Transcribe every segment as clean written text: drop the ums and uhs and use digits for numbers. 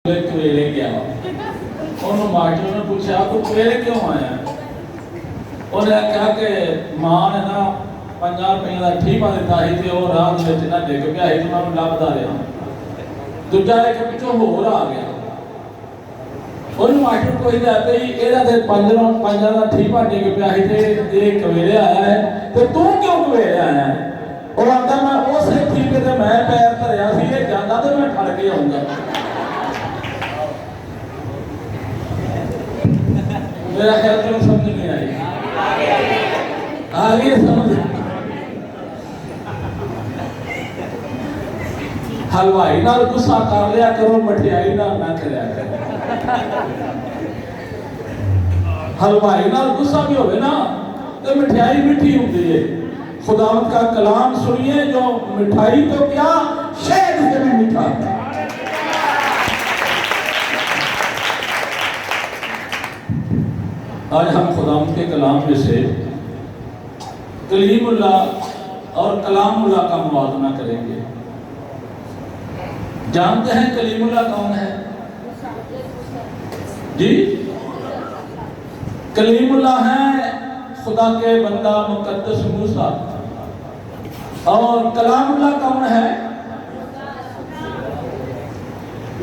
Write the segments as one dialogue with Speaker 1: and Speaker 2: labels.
Speaker 1: کیلے گیا انہوں ماسٹر نے پوچھا تو کیلے کیوں آیا انہیں کہا کہ ماں نے نا 50 روپے کا ٹھیپا دیتا ہی تھے اور رات میں نہ ڈگ پیا ہی تو میں لبدا رہا دوجا ایک پچھوں ہور آ گیا انہوں ماسٹر کو ہی کہتے ہی یہ دے 5 کا ٹھیپا ڈگ پیا ہی تھے یہ کویلے آیا ہے تو کیوں کویلے آیا ہے اور آتا میں اس ٹھیپے سے میں پیر دھریا سی یہ جانا تو میں پھڑ کے آؤں گا میرا خیال کیوں سمجھ نہیں آئی آگے سمجھ حلوائی نال غصہ کر لیا کرو مٹھائی نال نہ کریا کرو حلوائی نال غصہ بھی ہوئے نا تو مٹھائی میٹھی ہوتی ہے خداوند کا کلام سنیے جو مٹھائی تو کیا شہد سے بھی میٹھا ہے آج ہم خداوند کے کلام میں سے کلیم اللہ اور کلام اللہ کا موازنہ کریں گے جانتے ہیں کلیم اللہ کون ہے جی کلیم اللہ ہے خدا کے بندہ مقدس موسیٰ اور کلام اللہ کون ہے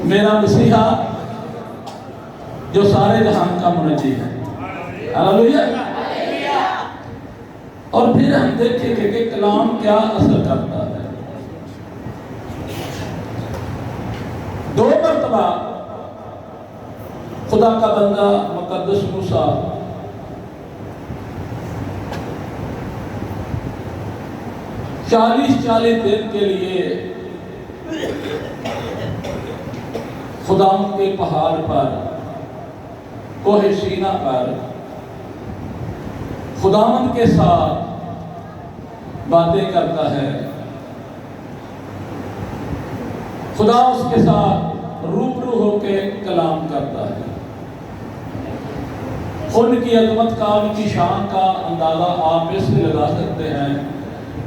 Speaker 1: میرا مسیحا جو سارے جہان کا منجی ہے ہاللیلویہ اور پھر ہم دیکھیں گے کہ کلام کیا اثر کرتا ہے 2 مرتبہ خدا کا بندہ مقدس موسیٰ 40 دن کے لیے خداوند کے پہاڑ پر کوہ سینا پر خداوند کے ساتھ باتیں کرتا ہے خدا اس کے ساتھ روبرو ہو کے کلام کرتا ہے ان کی عظمت کا ان کی شان کا اندازہ آپ اس سے لگا سکتے ہیں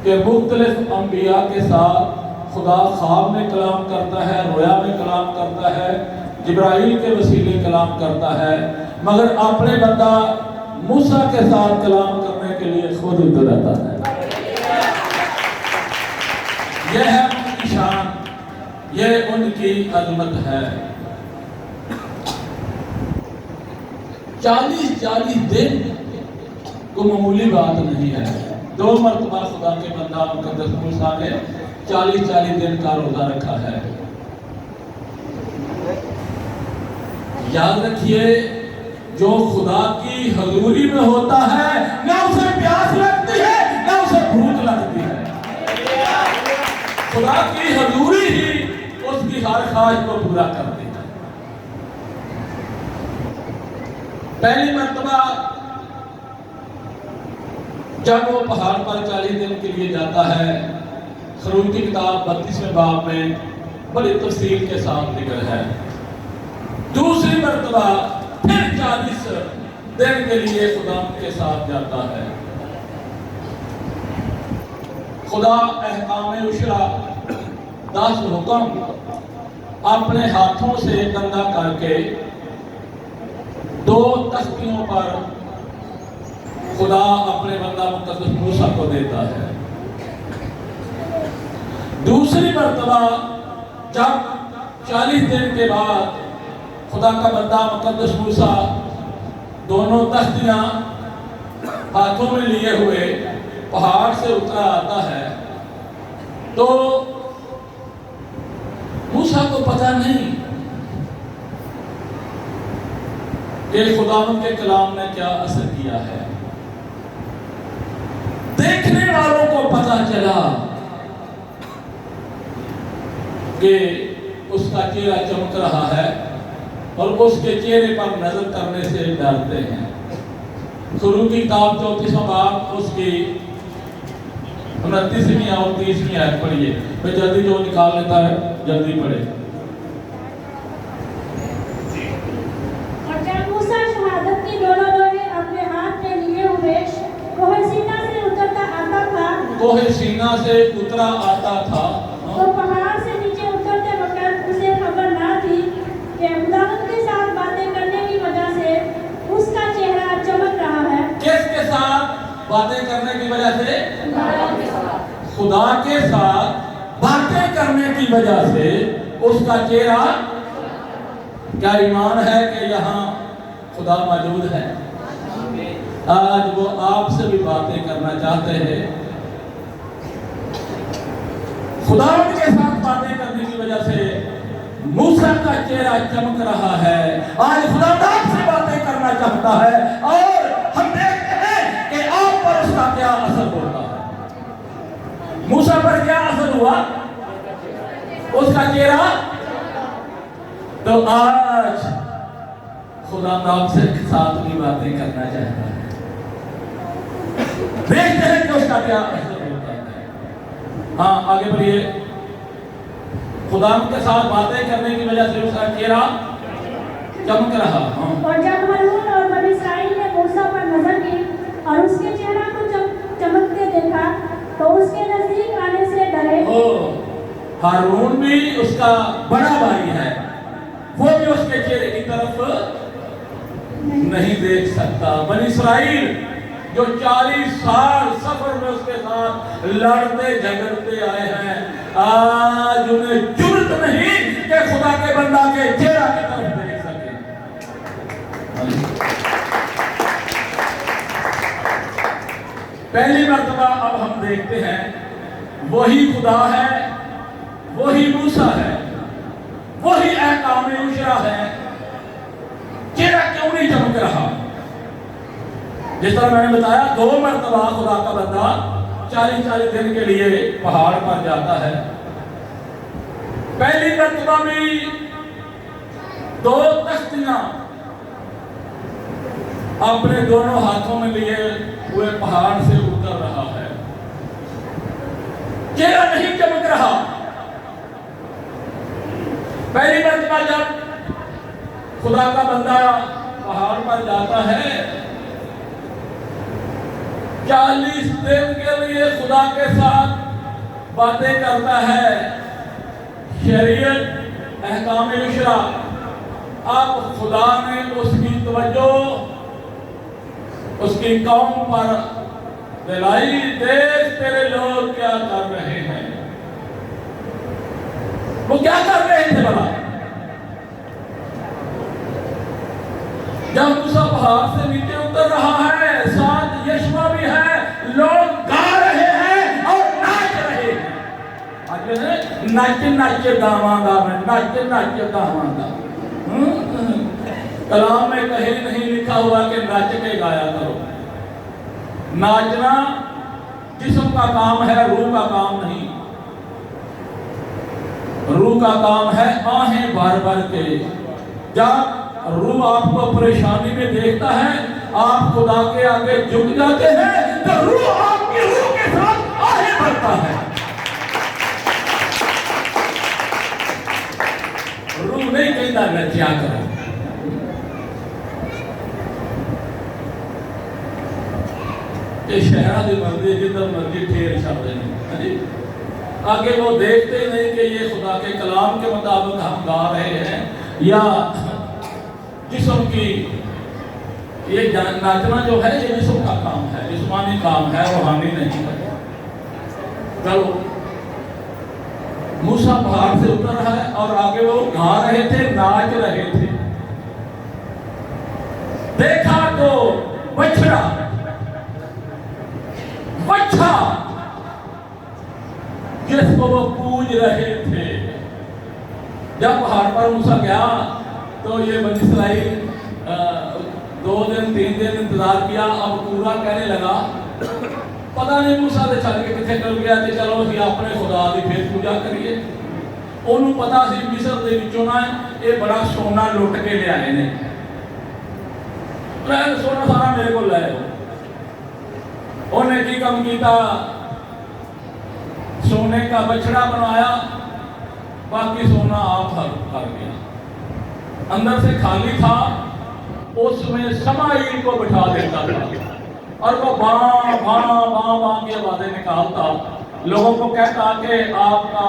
Speaker 1: کہ مختلف انبیاء کے ساتھ خدا خواب میں کلام کرتا ہے رویا میں کلام کرتا ہے جبرائیل کے وسیلے کلام کرتا ہے مگر اپنے بندہ موسیٰ کے ساتھ کلام کرنے کے لیے خود اتر رہتا ہے یہ ہے ان کی شان یہ ان کی عظمت ہے 40 دن کو معمولی بات نہیں ہے 2 مرتبہ خدا کے بندہ مقدس موسیٰ نے 40 دن کا روزہ رکھا ہے یاد رکھیے جو خدا کی حضوری میں ہوتا ہے نہ اسے پیاس لگتی ہے نہ اسے بھوک لگتی ہے خدا کی حضوری ہی اس کی ہر خواہش کو پورا کرتی ہے پہلی مرتبہ جب وہ پہاڑ پر 40 دن کے لیے جاتا ہے خروج کی کتاب 32ویں باب میں بڑی تفصیل کے ساتھ ذکر ہے دوسری مرتبہ پھر 40 دن کے لیے خدا کے ساتھ جاتا ہے خدا احکام عشرہ 10 حکم اپنے ہاتھوں سے گندا کر کے 2 تختیوں پر خدا اپنے بندہ مقدس موسیٰ کو دیتا ہے دوسری مرتبہ جب 40 دن کے بعد خدا کا بندہ مقدس موسیٰ دونوں تختیاں ہاتھوں میں لیے ہوئے پہاڑ سے اترا آتا ہے تو موسیٰ کو پتہ نہیں کہ خداوند کے کلام نے کیا اثر کیا ہے دیکھنے والوں کو پتہ چلا کہ اس کا چہرہ چمک رہا ہے اور اس کے چہرے پر نظر کرنے سے ڈرتے ہیں خروج کی کتاب 34واں باب اس کی 29ویں اور 30ویں آیت پڑھیے میں جلدی جو نکال لیتا ہے جلدی پڑھے
Speaker 2: اور جب موسیٰ شہادت کی دونوں لوہے اپنے ہاتھ میں لیے ہوئے کوہ سینا سے اترتا آتا تھا
Speaker 1: کوہ سینا سے اترا آتا تھا
Speaker 2: تو پہاڑ سے نیچے اترتے وقت اسے خبر نہ تھی کہ
Speaker 1: साथ बातें करने की वजह से उसका चेहरा, क्या ईमान है कि यहाँ खुदा मौजूद है? आज वो आपसे भी बातें करना चाहते हैं। खुदा के साथ बातें करने की वजह से मूसा का चेहरा चमक रहा है। आज खुदा आपसे बातें करना चाहता है और हम देखते हैं कि आप पर उसका क्या असर होता है। मूसा पर क्या असर हुआ? उसका चेहरा। तो आज खुदा आपसे साथ भी बातें करना चाहता है। देखते हैं कि उसका क्या असर होता है। हाँ, आगे बढ़िए। खुदा के साथ बातें करने की वजह से उसका चेहरा चमक रहा। हाँ।
Speaker 2: और जब हारून और बनी इस्राएल ने मूसा पर नजर की और उसके चेहरा को चमकते देखा तो उसके नजदीक आने से डरे।
Speaker 1: हारून भी उसका बड़ा भाई है, वो भी उसके चेहरे की तरफ नहीं देख सकता। बनी इस्राएल जो 40 साल सफर में उसके साथ लड़ते झगड़ते आए हैं, आज उन्हें जुर्रत नहीं कि खुदा के बंदा के चेहरा की तरफ देख सके। पहली मर्तबा अब हम देखते हैं वही खुदा है, वही मूसा है, वही अहकाम उशरा है, चेहरा क्यों नहीं चमक रहा? जिस तरह मैंने बताया 2 मरतबा खुदा का बंदा 40-40 दिन के लिए पहाड़ पर जाता है। पहली मरतबा में 2 तख्तियां अपने दोनों हाथों में लिए हुए पहाड़ से उतर रहा है, चेहरा नहीं चमक रहा। पहली मरतबा जब खुदा का बंदा पहाड़ पर जाता है, 40 दिन के लिए खुदा के साथ बातें करता है, शरीयत अहकाम उशरा। अब खुदा ने उसकी तवज्जो उसकी कौम पर दिलाई। देख तेरे लोग क्या कर रहे हैं। वो क्या कर रहे थे भला? जब मूसा पहाड़ से नीचे उतर रहा है, साथ यशवा भी है, लोग गा रहे हैं और नाच रहे हैं। आज नाच नाच गावांगा मैं, नाच नाच गावांगा। कलाम में कहीं नहीं लिखा हुआ कि नाच के गाया करो। नाचना जिस्म का काम है, रूह का काम नहीं। रूह का काम है आहें भर भर के। जब रूह आपको परेशानी में देखता है, आप खुदा के आगे झुक जाते हैं, तो रूह आपकी रूह के साथ आगे बढ़ता है। रूह नहीं कहता नचा करो। ये शहरा की मर्जी जिधर मर्जी ठेर छड़ देनी। आगे वो देखते ही नहीं कि ये खुदा के कलाम के मुताबिक हम गा रहे हैं या जिस्म की। ये नाचना जो है ये जिस्म का काम है, जिस्मानी काम है, रूहानी नहीं है। चलो, मूसा पहाड़ से उतर रहा है और आगे वो गा रहे थे, नाच रहे थे। देखा तो बछड़ा बच्चा जिसको वो पूज रहे थे। जब पहाड़ पर मूसा गया तो ये बनी इस्राएल 2 दिन 3 दिन इंतजार किया। अब पूरा कहने लगा पता नहीं मूसा दे छड़ के किथे चल गया ते चलो ਅਸੀਂ ਆਪਣੇ खुदा ਦੀ फिर पूजा करिए। ਉਹਨੂੰ पता ਸੀ मिस्र ਦੇ ਵਿੱਚੋਂ ਨਾ ਇਹ बड़ा सोना लुट के ਲਿਆਏ ਨੇ। मैं सोना सारा मेरे को ले आओ। ਉਹਨੇ ਕੀ ਕੰਮ ਕੀਤਾ? सोने का बछड़ा बनवाया, बाकी सोना आप हर गया। अंदर से खाली था, उसमें समाइल को बिठा देता था और वो बां बां बां बां की आवाजें निकालता, लोगों को कहता कि आपका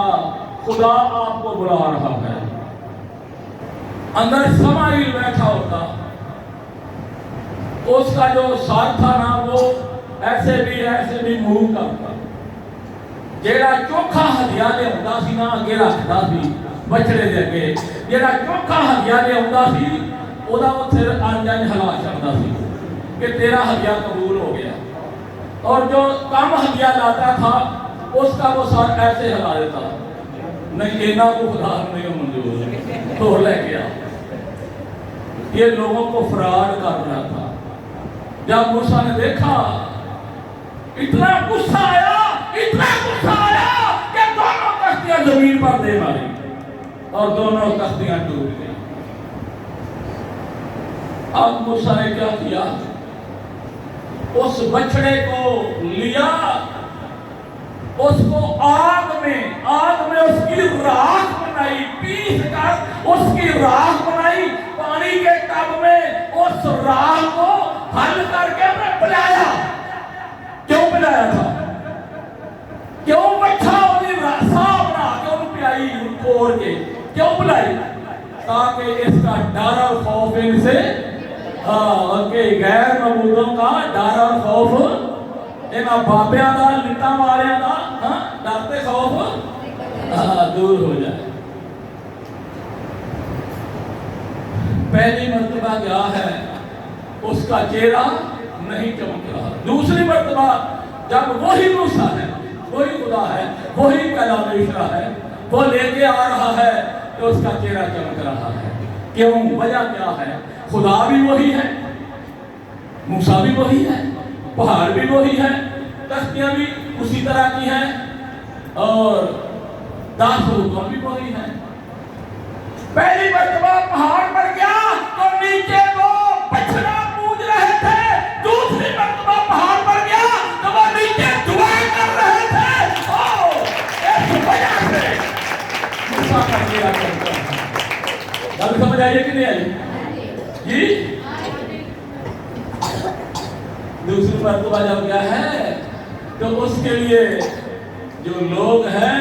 Speaker 1: खुदा आपको बुला रहा है। अंदर समाइल बैठा होता, उसका जो साथ था ना वो ऐसे भी मूव करता। ਜਿਹੜਾ ਚੋਖਾ ਹਦੀਆ ਲਿਆਉਂਦਾ ਸੀ ਨਾ ਅੱਗੇ ਰੱਖਦਾ ਸੀ ਬਛੜੇ ਦੇ ਅੱਗੇ, ਜਿਹੜਾ ਚੋਖਾ ਹਦੀਆ ਲਿਆਉਂਦਾ ਸੀ ਉਹਦਾ ਉੱਥੇ ਅੰਜ ਹਿਲਾ ਛੱਡਦਾ ਸੀ कि तेरा हदिया कबूल हो गया, और जो कम हदिया लाता था उसका वो साथ ऐसे हिला देता, नहीं इना को खुदा नहीं मंजूर तो ले गया। ये लोगों को फ्रॉड कर रहा था। जब मूसा ने देखा इतना गुस्सा आया कि दोनों कश्तियां जमीन पर दे मारी और दोनों कश्तियां डूब गई। अब मूसा ने क्या किया, उस बछड़े को लिया, उसको आग में उसकी राख बनाई, पीस कर उसकी राख बनाई, पानी के टब में उस राख को हल करके मैं पिलाया। क्यों पिलाया था, क्यों बच्चा साफ बना के उन पिलाई तोड़ के क्यों पिलाई, ताकि इसका डर और खौफ इनसे अगे गैर मबूदों का डर और खौफ इन्हां बाबियां दा लिट्टां वालियां दा डर ते खौफ दूर हो जाए। पहली मर्तबा क्या है, उसका चेहरा नहीं चमक रहा। दूसरी मर्तबा जब वही मूसा है, वही खुदा है, वही कलाम इशरा है, वो लेके आ रहा है तो उसका चेहरा चमक रहा है। क्यों, वजह क्या है, खुदा भी वही है, मूसा भी वही है, पहाड़ भी वही है, कश्तियां भी उसी तरह की हैं और दासरूकों भी वही है। पहली मर्तबा पहाड़ पर गया तो नीचे वो बछड़ा पूज रहे थे, दूसरी मर्तबा पहाड़ पर गया तो वो नीचे दुआ कर रहे थे। इस वजह से मूसा का चेहरा चमका। अब समझ आइए कि नहीं आई जी। दूसरी मर्तबा जब गया है तो उसके लिए जो लोग हैं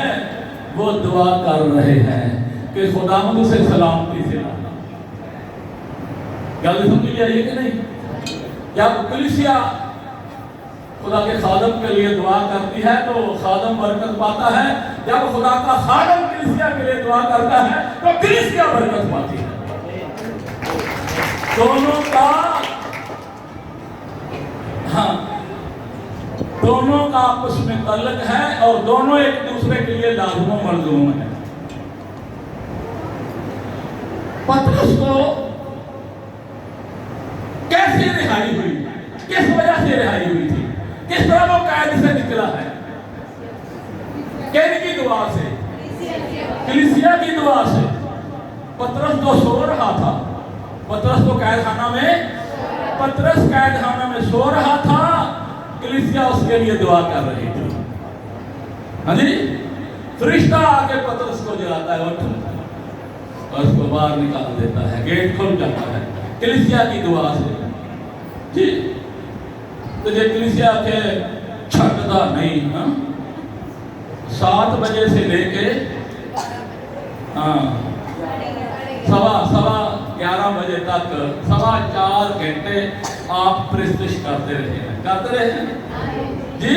Speaker 1: वो दुआ कर रहे हैं कि खुदावंद से सलामती से लाना। गल समझ आइए कि नहीं। जब कलीसिया खुदा के खादम के लिए दुआ करती है तो खादम बरकत पाता है, जब खुदा का खादम कलीसिया के लिए दुआ करता है तो कलीसिया बरकत पाती है। दोनों का दोनों का आपस में ताल्लुक है और दोनों एक दूसरे के लिए लाज़िम और मलज़ूम है। पतरस को कैसे रिहाई हुई, किस वजह से रिहाई हुई थी, किस तरह वो कैद से निकला है, किसकी दुआ से, कलीसिया की दुआ से। पतरस तो सो रहा था, पतरस तो कैदखाना में, पतरस कैदखाना में सो रहा था, कलीसिया उसके लिए दुआ कर रही थी। हाँ जी, फरिश्ता आके पतरस को जगाता है, उठ, और उसको बाहर निकाल देता है, गेट खुल जाता है कलीसिया की दुआ से जी। तो जो कलीसिया के छटता नहीं, 7 बजे से लेके सवा 11 बजे तक 4.25 घंटे आप प्रस्तुत करते रहे जी।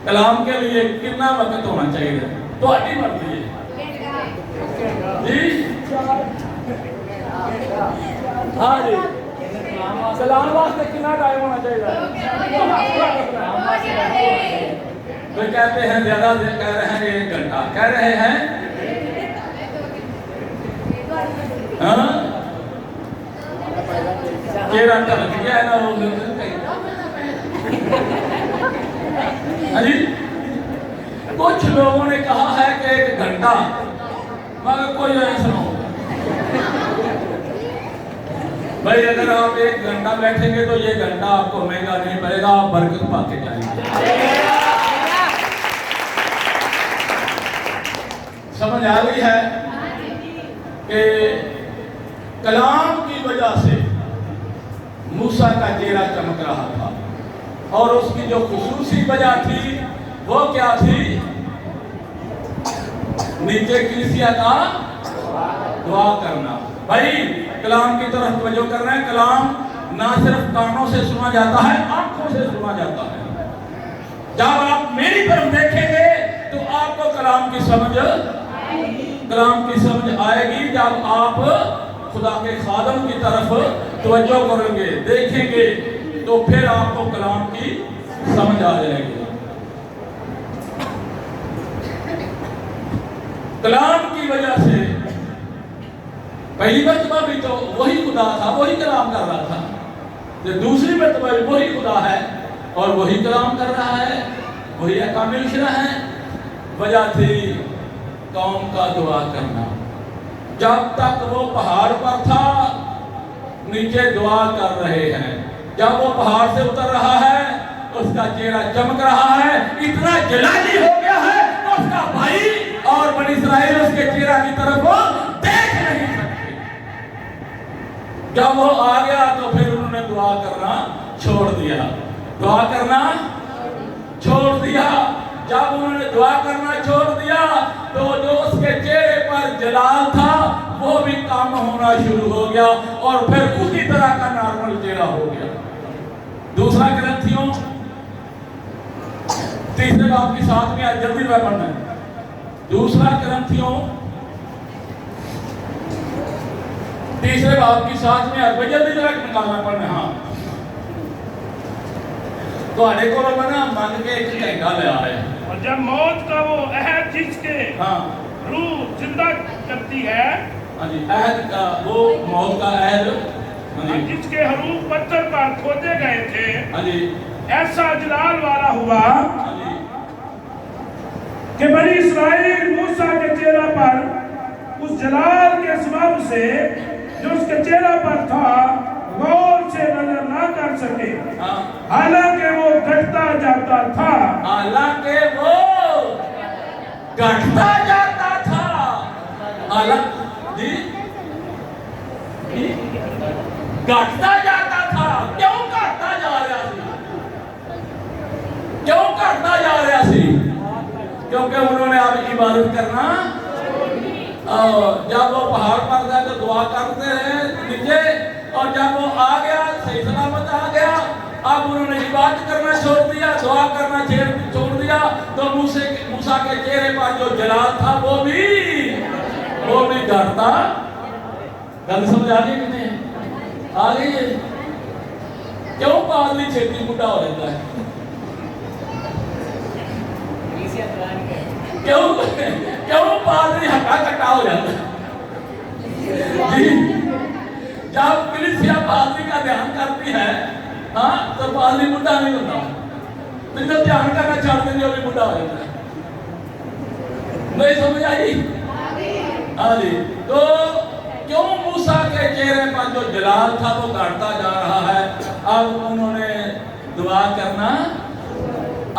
Speaker 1: कलाम के लिए कितना वक्त होना चाहिए, तो आटी मर्जी है जी। हाँ जी, कलाम वास्ते कितना टाइम होना चाहिए। तो कहते हैं ज्यादा कह रहे हैं 1 घंटा, कह रहे हैं अजी। कुछ लोगों ने कहा है कि 1 घंटा, मगर कोई नहीं सुनो भाई। अगर आप 1 घंटा बैठेंगे तो ये घंटा आपको महंगा नहीं पड़ेगा, आप बरकत पाके जाएंगे। समझ आ गई है कि कलाम की वजह से मूसा का चेहरा चमक रहा था, और उसकी जो खुसूसी वजह थी वो क्या थी, नीचे कलीसिया का दुआ करना। भाई कलाम की तरफ तवज्जो करना है। कलाम ना सिर्फ कानों से सुना जाता है, आंखों से सुना जाता है। جب آپ میری طرف دیکھیں گے تو آپ کو کلام کی سمجھ آئے گی. جب آپ خدا کے خادم کی طرف توجہ کریں گے, دیکھیں گے, تو پھر آپ کو کلام کی سمجھ آ جائے گی. کلام کی وجہ سے پہلی مرتبہ بھی تو وہی خدا تھا, وہی کلام کر رہا تھا. دوسری مرتبہ بھی وہی خدا ہے اور وہی کلام کر رہا ہے, وہی احکام شرع ہے. وجہ تھی قوم کا دعا کرنا. جب تک وہ پہاڑ پر تھا نیچے دعا کر رہے ہیں. جب وہ پہاڑ سے اتر رہا ہے اس کا چہرہ چمک رہا ہے, اتنا جلالی ہو گیا ہے اس کا بھائی اور بنی اسرائیل اس کے چہرہ کی طرف دیکھ نہیں سکتے. جب وہ آ گیا تو پھر انہوں نے دعا کرنا چھوڑ دیا. دعا کرنا چھوڑ دیا. جب انہوں نے دعا کرنا چھوڑ دیا تو جو اس کے چہرے پر جلال تھا وہ بھی کم ہونا شروع ہو گیا اور پھر اسی طرح کا نارمل چہرہ ہو گیا. دوسرا کرنتھیوں 3 باب کی 7ویں آیت, جلدی میں پڑھنا ہے. دوسرا کرنتھیوں 3 باب کی 7ویں آیت, جلدی نکالنا پڑھنا. ہاں تو آنے کو بنا مان کے ایک گھنٹہ لے آئے.
Speaker 3: اور جب موت کا وہ عہد جس کے روح زندہ کرتی ہے,
Speaker 1: ہاں جی, عہد کا وہ موت کا عہد,
Speaker 3: جس کے حروف پتھر پر کھودے گئے تھے,
Speaker 1: ہاں جی,
Speaker 3: ایسا جلال والا ہوا
Speaker 1: ہاں جی,
Speaker 3: کہ بنی اسرائیل موسیٰ کے چہرہ پر اس جلال کے سبب سے جو اس کے چہرہ پر تھا غور سے نظر نہ کر سکے, حالانکہ وہ گھٹتا جاتا تھا.
Speaker 1: حالانکہ وہ گھٹتا جاتا تھا. جی گھٹتا جاتا تھا. کیوں گھٹتا جا رہا سی؟ کیوں گھٹتا جا رہا سی؟ کیونکہ انہوں نے اب عبادت کرنا. جب وہ پہاڑ پر گئے تو دعا کرتے رہے نیچے, اور جب وہ آ گیا صحیح سلامت آ گیا, اب انہوں نے عبادت کرنا چھوڑ دیا, دعا کرنا چھوڑ دیا, تو موسیٰ کے چہرے پر جو جلال تھا وہ بھی گھٹتا. گل سمجھ آ گئی کہ نہیں آ گئی ہے؟ کیوں پادری چھیتی بڈھا ہو جاتا ہے؟ کیوں پادری ہٹا کٹا ہو جاتا ہے؟ جب کلیسیا پادری کا دھیان کرتی ہے تو پادری بڈھا نہیں ہوتا. جب دھیان کرنا چھوڑ دیں گے وہ بھی بڈھا ہو جاتا ہے. نہیں سمجھ آئی؟ ہاں جی. تو کیوں موسیٰ کے چہرے پر جو جلال تھا وہ گھٹتا جا رہا ہے؟ اب انہوں نے دعا کرنا.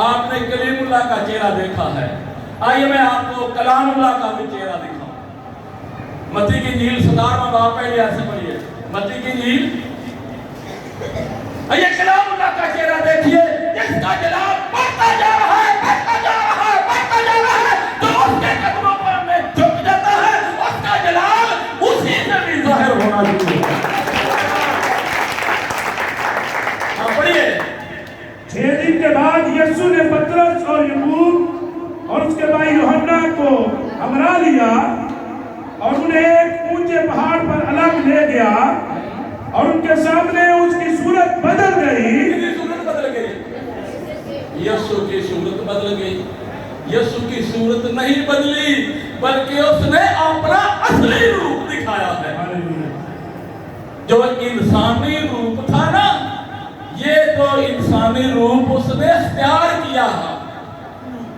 Speaker 1: آپ نے کلیم اللہ کا چہرہ دیکھا ہے, آئیے میں آپ کو کلام اللہ کا بھی چہرہ دکھاؤں. متی کی انجیل 17واں باب پہلے ایسے پڑھیے. متی کی انجیل, یہ کلام اللہ کا چہرہ دیکھیے جس کا جلال بڑھتا جا رہا ہے, بڑھتا جا رہا ہے, بڑھتا جا رہا ہے. تو اس کے قدموں پر میں جھک جاتا ہے, اس کا جلال اسی سے بھی ظاہر ہونا چاہیے. پڑھیے.
Speaker 3: 6 دن کے بعد یسوع نے پترس اور یعقوب اور اس کے بھائی یوحنا کو ہمراہ لیا اور انہیں ایک اونچے پہاڑ پر الگ لے گیا, اور ان کے سامنے اس کی صورت بدل گئی.
Speaker 1: یسوع کی صورت بدل گئی. یسوع کی صورت نہیں بدلی بلکہ اس نے اپنا اصلی روپ دکھایا ہے. جو انسانی روپ تھا نا, یہ تو انسانی روپ اس نے اختیار کیا ہے.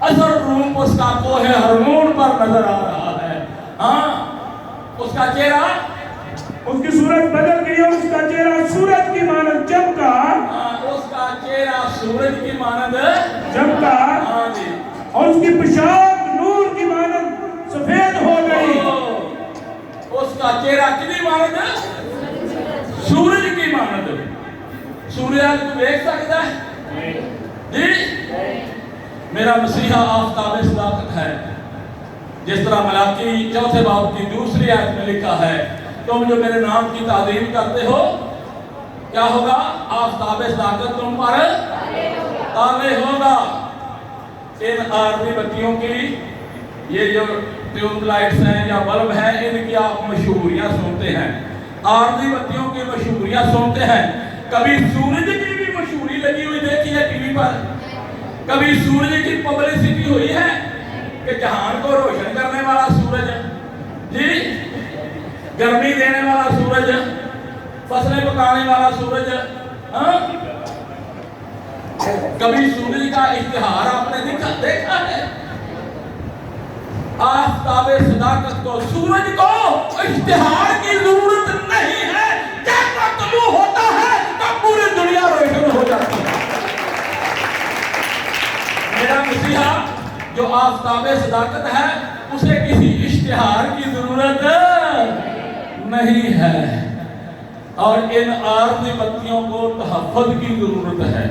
Speaker 1: اصل روپ اس کا کوہ ہرمون پر نظر آ رہا ہے. اس کا چہرہ,
Speaker 3: اس کی صورت بدل گئی اور اس کا چہرہ سورج کی مانند چمکا.
Speaker 1: اس کا چہرہ سورج کی مانند
Speaker 3: چمکا, اور اس کی پیشاب نور کی مانند سفید ہو گئی.
Speaker 1: اس کا چہرہ کتنی مانند؟ سورج کی مانند. سورج کو دیکھ سکتا ہے جی؟ میرا مسیحا آفتاب صداقت ہے. جس طرح ملاکی 4 باب کی 2 آیت میں لکھا ہے, تم جو میرے نام کی تعظیم کرتے ہو کیا ہوگا؟ آفتاب صداقت تم پر طالع ہوگا. इन आरती बत्तियों की, ये जो ट्यूब लाइट्स हैं या बल्ब हैं, इनकी आप मशहूरियाँ सुनते हैं, आरती बत्तियों की मशहूरियाँ सुनते हैं। कभी सूरज की भी मशहूरी लगी हुई देखी है टीवी पर? कभी सूरज की पब्लिसिटी हुई है कि जहान को रोशन करने वाला सूरज जी, गर्मी देने वाला सूरज, फसलें पकाने वाला सूरज, हाँ? कभी सूरज का इश्तिहार आपने देखा है? आफ़ताबे सदाकत को, सूरज को इश्तिहार की जरूरत नहीं है। जैसा तलू होता है तो पूरी दुनिया रोशन हो जाती है। मेरा मसीहा जो आफ़ताबे सदाकत है, उसे किसी इश्तिहार की जरूरत नहीं है, और इन आरती बत्तियों को तहफ़्फ़ुज़ की जरूरत है।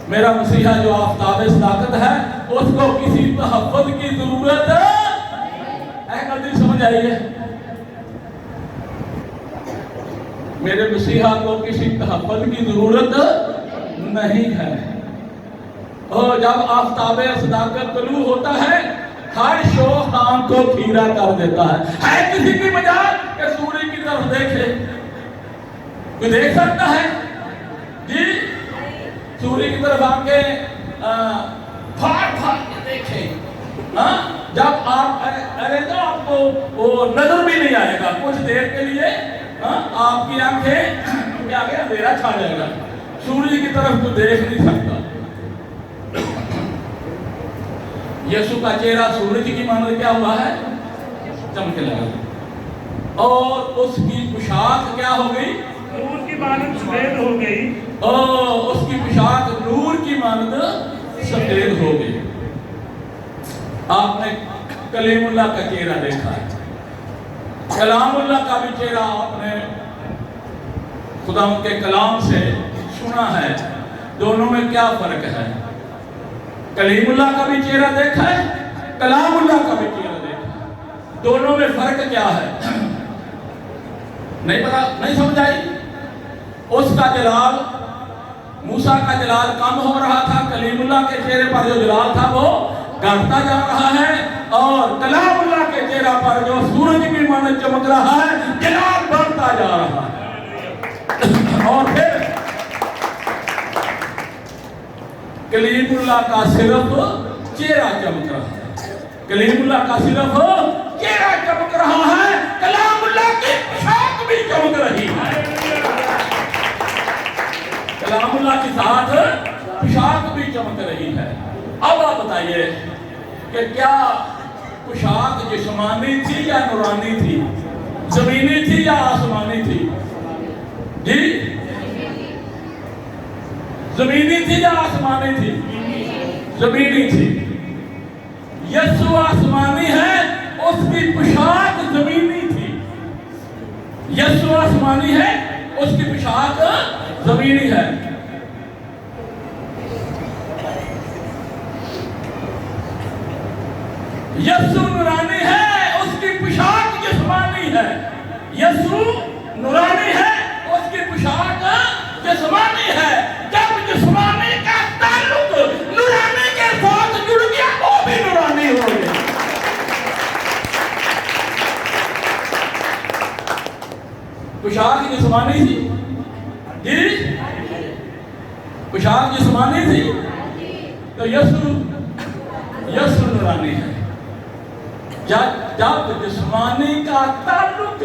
Speaker 1: मेरा मसीहा जो आफ़ताबे सदाकत है, उसको किसी तहफ़्फ़ुज़ की जरूरत है। गलती समझ आई है? मेरे मसीहा को किसी तहफ़्फ़ुज़ की जरूरत नहीं है। और जब आफ़ताबे सदाकत तलू होता है, हर शोख आँख को खीरा कर देता है किसी की मजाल के सूर्य की तरफ देखे? कोई देख सकता है जी? सूर्य की तरफ आके फाड़ के देखे, हाँ? जब आप अरे तो आपको वो नजर भी नहीं आएगा कुछ देर के लिए, हाँ? आपकी आंखें क्या गया, अंधेरा छा जाएगा, सूर्य की तरफ तो देख नहीं सकता। यीशु का चेहरा सूरज की मानो क्या हुआ है? चमके लगा, और उसकी पोशाक क्या हो गई?
Speaker 3: नूर की मानद सफेद हो गई।
Speaker 1: उसकी पोशाक नूर की मानद सफेद हो गई। आपने कलीमुल्लाह का चेहरा देखा है, कलामुल्लाह का भी चेहरा आपने खुदा के कलाम से सुना है। दोनों में क्या फर्क है? कलीमुल्लाह का भी चेहरा देखा है, कलामुल्लाह का भी चेहरा देखा है, दोनों में फर्क क्या है? नहीं पता, नहीं समझ आई? उसका जलाल, मूसा का जलाल कम हो रहा था, कलीमुल्लाह के चेहरे पर जो जलाल था वो घटता जा रहा है, और कलामुल्लाह के चेहरे पर जो सूरज की मानद चमक रहा है, जलाल बढ़ता जा रहा है। और फिर कलीमुल्लाह का सिर्फ चेहरा चमक रहा है, कलीमुल्लाह का सिर्फ चेहरा चमक रहा है, कलामुल्लाह की पोशाक भी चमक रही है। कलामुल्लाह के साथ पोशाक भी चमक रही है। अब आप बताइए कि क्या पोशाक जिस्मानी थी या नूरानी थी? जमीनी थी या आसमानी थी? जी, जमीनी थी या आसमानी थी? जमीनी थी। यीशु आसमानी है, उसकी पोशाक जमीनी थी। यीशु आसमानी है, उसकी पोशाक जमीनी है। यीशु नूरानी है, उसकी पोशाक जिस्मानी है। यीशु नूरानी है, उसकी पोशाक जिस्मानी है। जब जिस्मानी का ताल्लुक नूरानी के साथ जुड़ गया, वो भी नूरानी हो गया। पोशाक जिस्मानी थी जी, पोशाक जिस्मानी थी, तो यीशु नूरानी है। जब जिस्मानी का ताल्लुक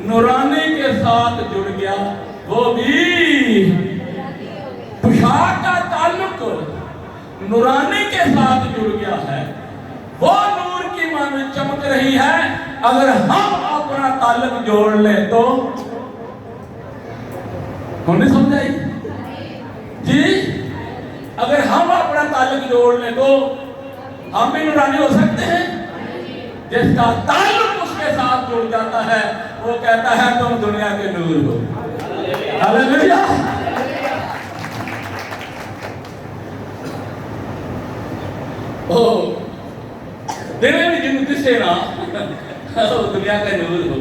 Speaker 1: नूरानी के साथ जुड़ गया, वो भी पोशाक का ताल्लुक नूरानी के साथ जुड़ गया है, वो नूर की मानो चमक रही है। अगर हम अपना ताल्लुक जोड़ लें तो हमने समझाई जी, अगर हम अपना ताल्लुक जोड़ लें तो हम भी नूरानी हो सकते हैं। जिसका ताल्लुक उसके साथ जुड़ जाता है, वो कहता है तुम दुनिया के नूर हो। हालेलुया। ओ दिन में जिन दिसे ना दुनिया के नूर हो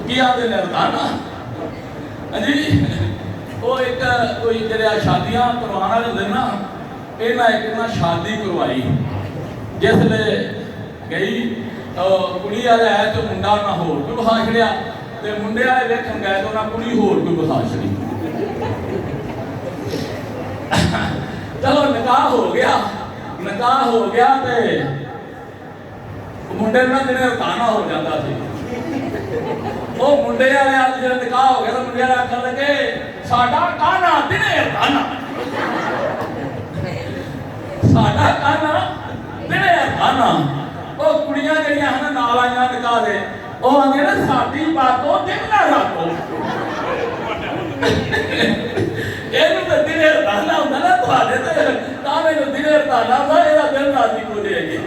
Speaker 3: की आते ने बताना जी
Speaker 1: وہ ایک کوئی جڑے شادیاں کروانے والے ہوندے نا انہاں ایک نا شادی کروائی جس لے گئی کڑی والے آئے تو منڈا نہ ہور کوئی بہا چھڑیا تے منڈے والے ویکھن گئے تو نہ کڑی ہور کوئی بہا چھڑی چلو نکاح ہو گیا تے منڈے نہ دنے رکانا ہو جاتا سی وہ منڈے والے آج جب نکاح ہو گیا تو منڈے والے آخر لگے ساڈا کانا دنے رکانا ساڈا کانا دنے رکانا وہ کڑیاں جڑیاں ہیں نال آئیاں نکاح دے وہ آندے نا ساڈی باتوں دن نہ راتوں ਇਹਨੂੰ ਤਾਂ ਦਿਨੇ ਰਤਾਨਾ ਹੁੰਦਾ ਨਾ ਤੁਹਾਡੇ ਤੇ ਤਾਂ ਮੈਨੂੰ ਦਿਨੇ ਰਤਾਨਾ ਹੁੰਦਾ ਇਹਦਾ ਦਿਨ ਰਾਤੀ ਹੋ ਜਾਏਗੀ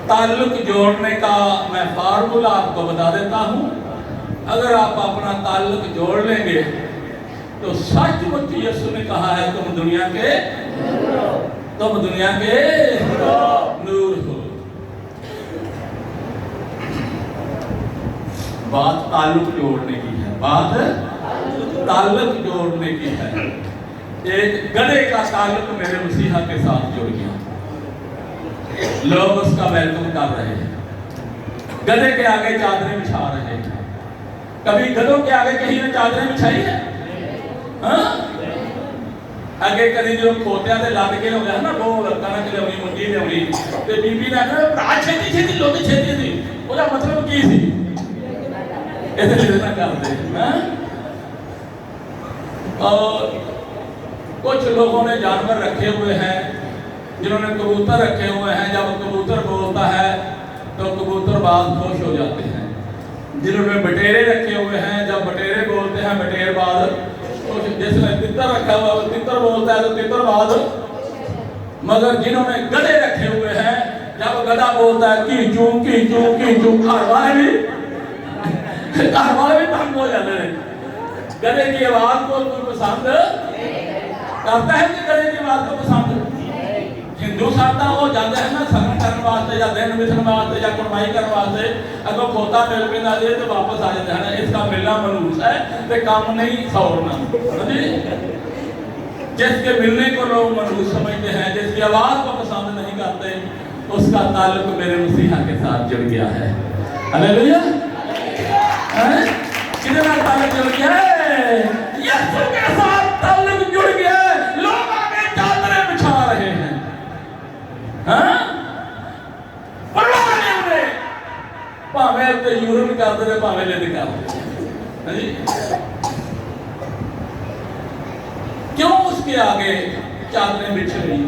Speaker 1: ताल्लुक जोड़ने का मैं फार्मूला आपको बता देता हूँ अगर आप अपना ताल्लुक जोड़ लेंगे तो सचमुच यीशु ने कहा है तुम दुनिया के नूर हो बात ताल्लुक जोड़ने की है ताल्लुक जोड़ने की है एक गधे का ताल्लुक मेरे मसीहा के साथ जुड़ गया लोग उसका वेलकम कर रहे हैं गधे के आगे चादरें बिछा रहे हैं कभी गधों के आगे कहीं ने चादरें बिछाई है आगे कभी जो खोतिया से लद के हो गया ना वो कनक लियानी मुंडी लियानी ते बीबी ने कहा भरा छेती छेती लोग छेती सी ਉਹਦਾ मतलब की सी ऐसे ना करते हैं और कुछ लोगों ने जानवर रखे हुए हैं जिन्होंने कबूतर रखे हुए हैं जब कबूतर बोलता है तो कबूतरबाज खुश हो जाते हैं जिन्होंने बटेरे रखे हुए हैं जब बटेरे बोलते हैं बटेरबाज खुश जिसने तितर रखा हुआ है तितर बोलता है तो तितरबाज मगर जिन्होंने गधे रखे हुए हैं जब गधा बोलता है कीचू घर वाले भी तंग हो जाते हैं गधे की आवाज को कोई पसंद करता है कि गधे की आवाज को पसंद हिंदू सादा वो जाते हैं ना सगन करने वास्ते या दिन मिथन वास्ते या कुर्बानी करने वास्ते अगर खोता मिल पैदा दे तो वापस आ जाते हैं इसका मिलना मनूस है तो काम नहीं सौरना जिसके मिलने को लोग मनूस समझते हैं जिसकी आवाज को पसंद नहीं करते उसका ताल्लुक मेरे मसीहा के साथ जुड़ गया है हालेलुया कितने ताल्लुक जुड़ गया है यीशु के साथ ताल्लुक जुड़ गया है लोग आगे चादरें बिछा रहे हैं भावे तो यूरन करते थे भावे लेते करते क्यों उसके आगे चादरें बिछ रही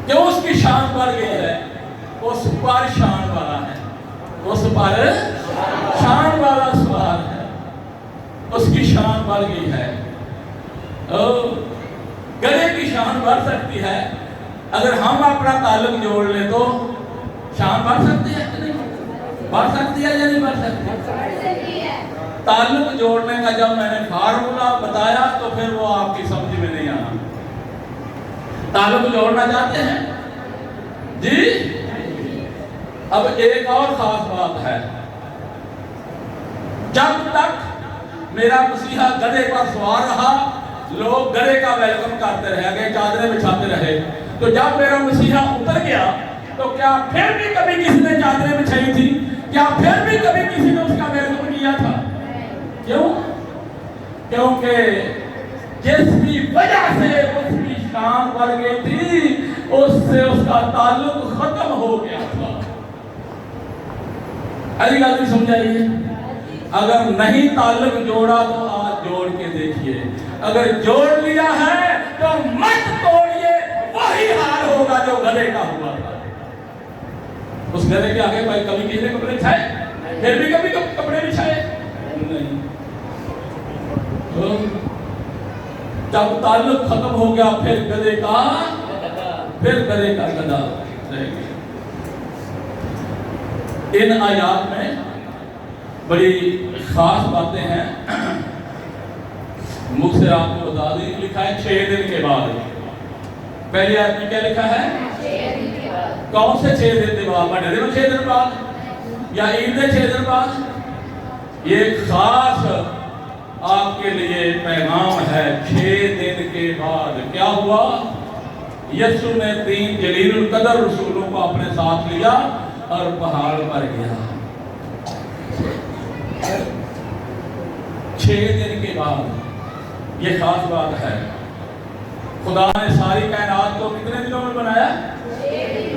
Speaker 1: क्यों उसकी शान बढ़ गई है उस पर शान वाला है उस पर शान वाला सवार है उसकी शान बढ़ गई है गधे की शान बढ़ सकती है अगर हम अपना ताल्लुक जोड़ ले तो शान बढ़ सकती है कि नहीं बढ़ सकती है या नहीं बढ़ सकती ताल्लुक जोड़ने का जब मैंने फार्मूला बताया तो फिर वो आपकी समझ में नहीं आना ताल्लुक जोड़ना चाहते हैं जी अब एक और खास बात है जब तक मेरा मसीहा गधे पर सवार रहा लोग गधे का वेलकम करते रहे आगे चादरें बिछाते रहे तो जब मेरा मसीहा उतर गया तो क्या फिर भी कभी किसी ने चादरें बिछाई थी क्या फिर भी कभी किसी ने उसका वेलकम किया था क्यों क्योंकि जिसकी वजह से उसकी शान बढ़ गई थी उससे उसका ताल्लुक खत्म हो गया था अगली बात भी समझाइए अगर नहीं ताल्लुक जोड़ा तो आज जोड़ के देखिए अगर जोड़ लिया है तो मत तोड़िए वही हाल होगा जो गधे का हुआ था उस गधे के आगे भाई कभी किसी ने कपड़े बिछाए फिर भी कभी कपड़े बिछाए नहीं तो जब ताल्लुक खत्म हो गया फिर गधे का गधा रह गया इन आयात में बड़ी खास बातें हैं मुझ से आपको बता दें लिखा है 6 दिन के बाद पहले आयत में क्या लिखा है कौन से 6 दिन के बाद बड़े दिन 6 दिन बाद या ईद के 6 दिन बाद یہ ایک خاص آپ کے لیے پیغام ہے۔ 6 دن کے بعد کیا ہوا؟ یسوع نے 3 جلیل القدر رسولوں کو اپنے ساتھ لیا اور پہاڑ پر گیا۔ 6 دن کے بعد یہ خاص بات ہے۔ خدا نے ساری کائنات کو کتنے دنوں میں بنایا؟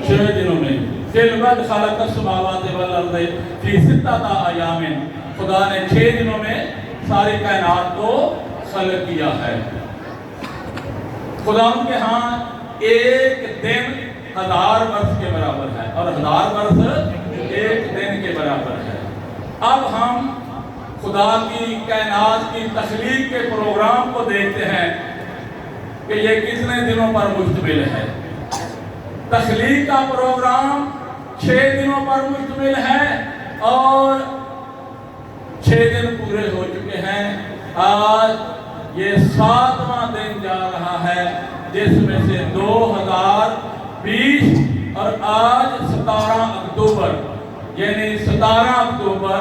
Speaker 1: 6 دنوں میں۔ فی البدء خلق السماوات والارض فی 6 ایام۔ خدا نے 6 دنوں میں ساری کائنات کو خلق کیا ہے۔ خدا کے ہاں ایک دن 1000 برس کے برابر ہے اور 1000 برس ایک دن کے برابر ہے۔ اب ہم خدا کی کائنات کی تخلیق کے پروگرام کو دیکھتے ہیں کہ یہ کتنے دنوں پر مشتمل ہے۔ تخلیق کا پروگرام 6 دنوں پر مشتمل ہے اور 6 دن پورے ہو چکے ہیں۔ آج یہ 7واں دن جا رہا ہے، جس میں سے 2020 اور آج 17 اکتوبر یعنی 17 اکتوبر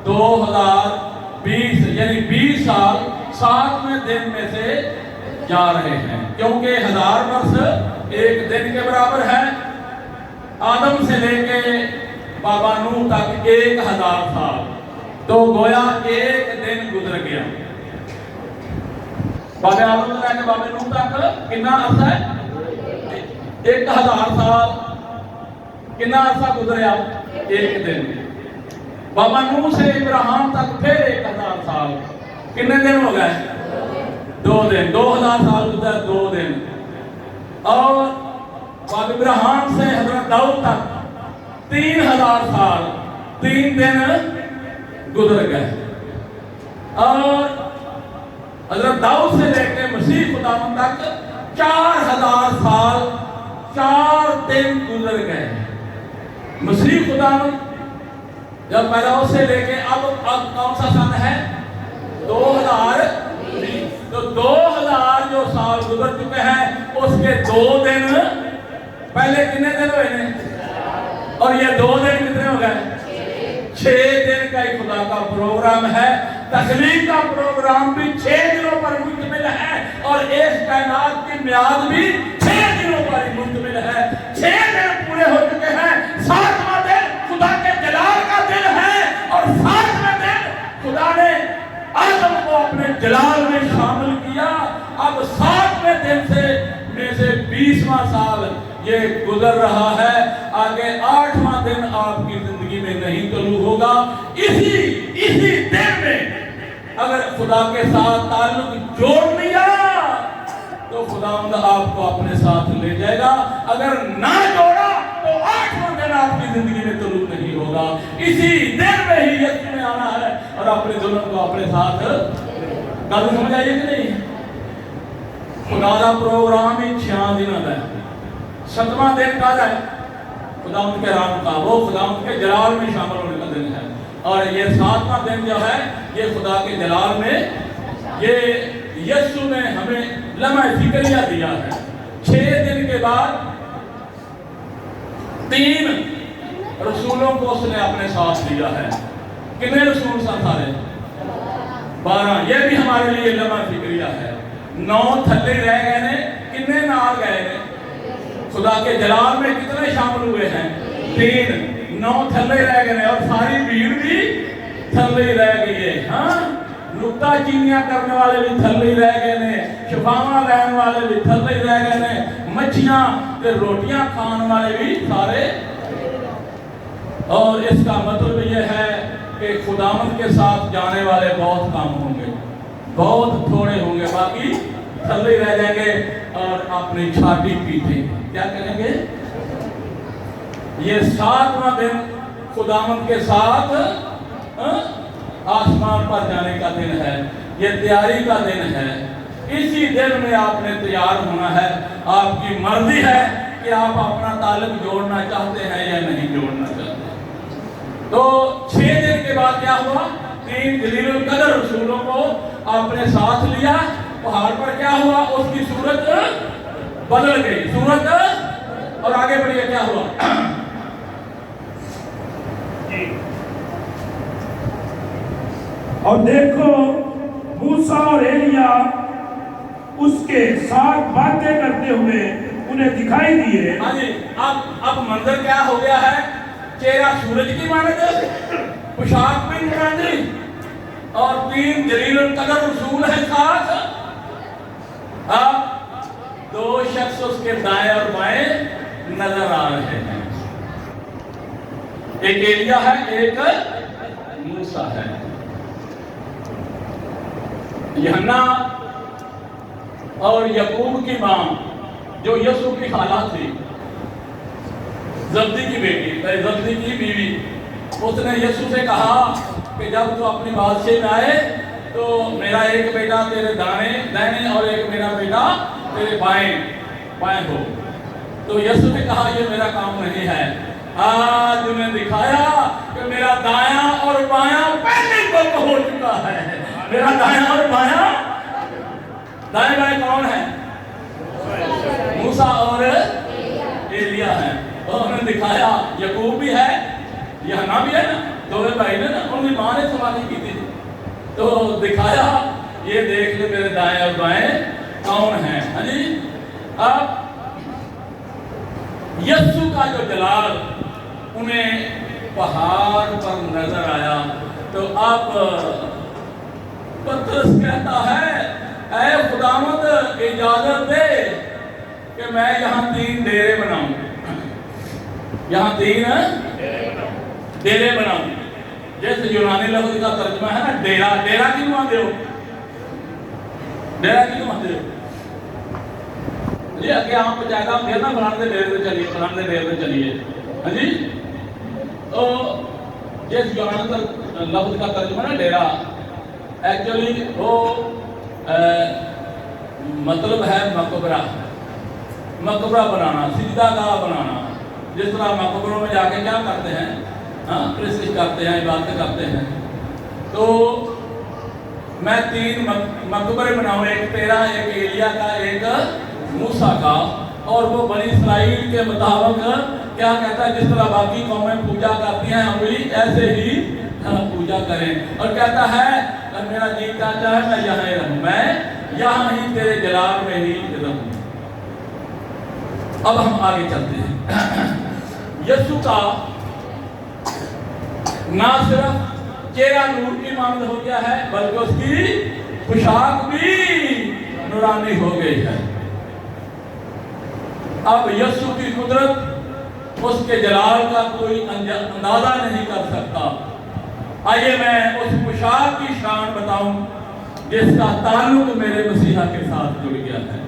Speaker 1: 2020 یعنی 20 سال 7ویں دن میں سے جا رہے ہیں، کیونکہ 1000 برس ایک دن کے برابر ہے۔ آدم سے لے کے بابا نوح تک 1000 سال، تو گویا ایک دن گزر گیا۔ بابا آدم سے لے کے بابا نوح تک کتنا عرصہ ہے؟ 1000 سال۔ کتنا عرصہ گزریا؟ ایک دن۔ بابا نوح سے ابراہیم تک پھر 1000 سال۔ کتنے دن ہو گئے؟ 2 دن۔ 2000 سال گزرے 2 دن۔ اور بابا ابراہیم سے حضرت داؤد تک 3000 سال، 3 دن گزر گئے۔ اور حضرت داؤد سے لے کے مسیح خداوند تک 4000 سال 4 دن گزر گئے۔ مسیح خداوند جب پیدا سے لے کے اب کون سا سن ہے؟ 2020۔ تو 2000 جو سال گزر چکے ہیں اس کے 2 دن پہلے کتنے دن ہوئے ہیں؟ اور یہ 2 دن کتنے ہو گئے؟ 6 دن کا ایک خدا کا پروگرام ہے۔ تخلیق کا پروگرام بھی 6 دنوں پر مشتمل ہے اور اس کائنات کی میعاد بھی 6 دنوں پر مشتمل ہے۔ 6 دن پورے ہو چکے ہیں۔ 7واں دن خدا کے جلال کا دن ہے اور 7واں دن خدا نے آدم کو اپنے جلال میں شامل کیا۔ اب 7ویں دن میں سے 20واں سال یہ گزر رہا ہے۔ آگے 8واں دن آپ کی زندگی میں نہیں طلوع ہوگا۔ اسی دن میں اگر خدا کے ساتھ تعلق جوڑ لیا تو خداوند آپ کو اپنے ساتھ لے جائے گا۔ اگر نہ جوڑا تو 8واں دن آپ کی زندگی میں طلوع نہیں ہوگا۔ اسی دن میں ہی یسوع میں آنا ہے اور اپنے دلوں کو اپنے ساتھ گل سمجھ آئیے کہ نہیں؟ خدا کا پروگرام ہی 6 دنوں کا ہے۔ 7واں دن کا ہے خداوند کے رام کا، وہ خداوند کے جلال میں شامل ہونے کا دن ہے۔ اور یہ 7واں دن جو ہے یہ خدا کے جلال میں یہ یسوع نے ہمیں لمحہ فکریہ دیا ہے۔ 6 دن کے بعد 3 رسولوں کو اس نے اپنے ساتھ لیا ہے۔ کتنے رسول سن سارے؟ 12۔ یہ بھی ہمارے لیے لمحہ فکریہ ہے۔ 9 تھلے رہ گئے نے، کتنے نال گئے نے؟ خدا کے جلال میں کتنے شامل ہوئے ہیں؟ 3۔ 9 تھلے رہ گئے اور ساری بھیڑ بھی تھلے رہ گئی ہے۔ ہاں، نکتہ چینیاں کرنے والے بھی تھلے رہ گئے نے، شفاواں لین والے بھی تھلے رہ گئے نے، مچھیاں تے روٹیاں کھان والے بھی سارے۔ اور اس کا مطلب یہ ہے کہ خداوند کے ساتھ جانے والے بہت کم ہوں گے، بہت تھوڑے ہوں گے، باقی تھلے رہ جائیں گے اور اپنی چھاتی پیٹیں گے۔ کیا کہیں گے؟ یہ 7واں دن خداوند کے ساتھ آسمان پر جانے کا دن ہے، یہ تیاری کا دن ہے۔ اسی دن میں آپ نے تیار ہونا ہے۔ آپ کی مرضی ہے کہ آپ اپنا تعلق جوڑنا چاہتے ہیں یا نہیں جوڑنا چاہتے۔ تو 6 دن کے بعد کیا ہوا؟ 3 جلیل القدر رسولوں کو آپ نے ساتھ لیا۔ پہاڑ پر کیا ہوا؟ اس کی صورت بدل گئی، صورت۔ اور آگے بڑھیے کیا ہوا؟
Speaker 3: और देखो मूसा और एलिया उसके साथ बातें करते हुए उन्हें दिखाई दिए।
Speaker 1: हाँ जी, अब मंदिर क्या हो गया है? चेहरा सूरज की मानद, पोशाक भी नूरानी और 3 जलील कदर रसूल है साथ। अब 2 शख्स उसके दाएं और बाएं नजर आ रहे हैं, एक एलिया है, एक मूसा है। यूहन्ना और याकूब की मां जो यीशु की खाला थी, जब्दी की बेटी, जब्दी की बीवी, उसने यीशु से कहा कि जब तू अपनी बादशाही में आए तो मेरा एक बेटा तेरे दाहिने और एक मेरा बेटा तेरे बाएं हो। तो यीशु ने कहा ये मेरा काम नहीं है, आज उन्हें दिखाया कि मेरा दायां और बायां पहले को हो चुका है। मेरा दायां और बायां, दाएं बाएं कौन है? मूसा और एलिया है। तो उन्हें दिखाया, याकूब भी है, यूहन्ना भी है ना, दोनों भाई ने ना, उनकी मां ने समाधि की थी, तो दिखाया ये देख ले मेरे दाएं और बाएं कौन है। हाँ जी, अब यीशु का जो जलाल उन्हें पहाड़ पर नजर आया, तो अब पतरस कहता है, ऐ खुदावंद इजाजत दे कि मैं यहाँ 3 डेरे बनाऊं, यहाँ 3 डेरे बनाऊं। जैसे यूनानी लफ्ज का तर्जुमा है ना डेरा, डेरा क्यों आते हो? डेरा क्यों आते हो? जी अगे आप जाएगा फिर ना फलाने डेरे पे चलिए, फलाने डेरे पे चलिए। हाँ जी, तो जिस यूनानी लफ्ज का तर्जुमा ना डेरा, एक्चुअली वो मतलब है मकबरा बनाना, सीधा गाह बनाना। जिस तरह मकबरों में जाके क्या करते हैं, हाँ प्रेसिस करते हैं, इबादत करते हैं। तो मैं 3 मकबरे बनाऊं, एक तेरा, एक एलिया का, एक मूसा का। और वो बनी इस्राइल के मुताबिक क्या कहता है, जिस तरह बाकी कौमें पूजा करती हैं हम भी ऐसे ही पूजा करें। और कहता है मेरा जी चाहता है मैं यहाँ ही रहूं, मैं यहाँ ही तेरे जलाल में ही रहूं। अब हम आगे चलते हैं। यीशु का ना सिर्फ चेहरा नूर की मानद हो गया है, बल्कि उसकी पोशाक भी नूरानी हो गई है। अब यीशु की कुदरत, उसके जलाल का कोई अंदाजा नहीं कर सकता। आइए मैं उस पोशाक की शान बताऊं जिसका ताल्लुक मेरे मसीहा के साथ जुड़ गया है।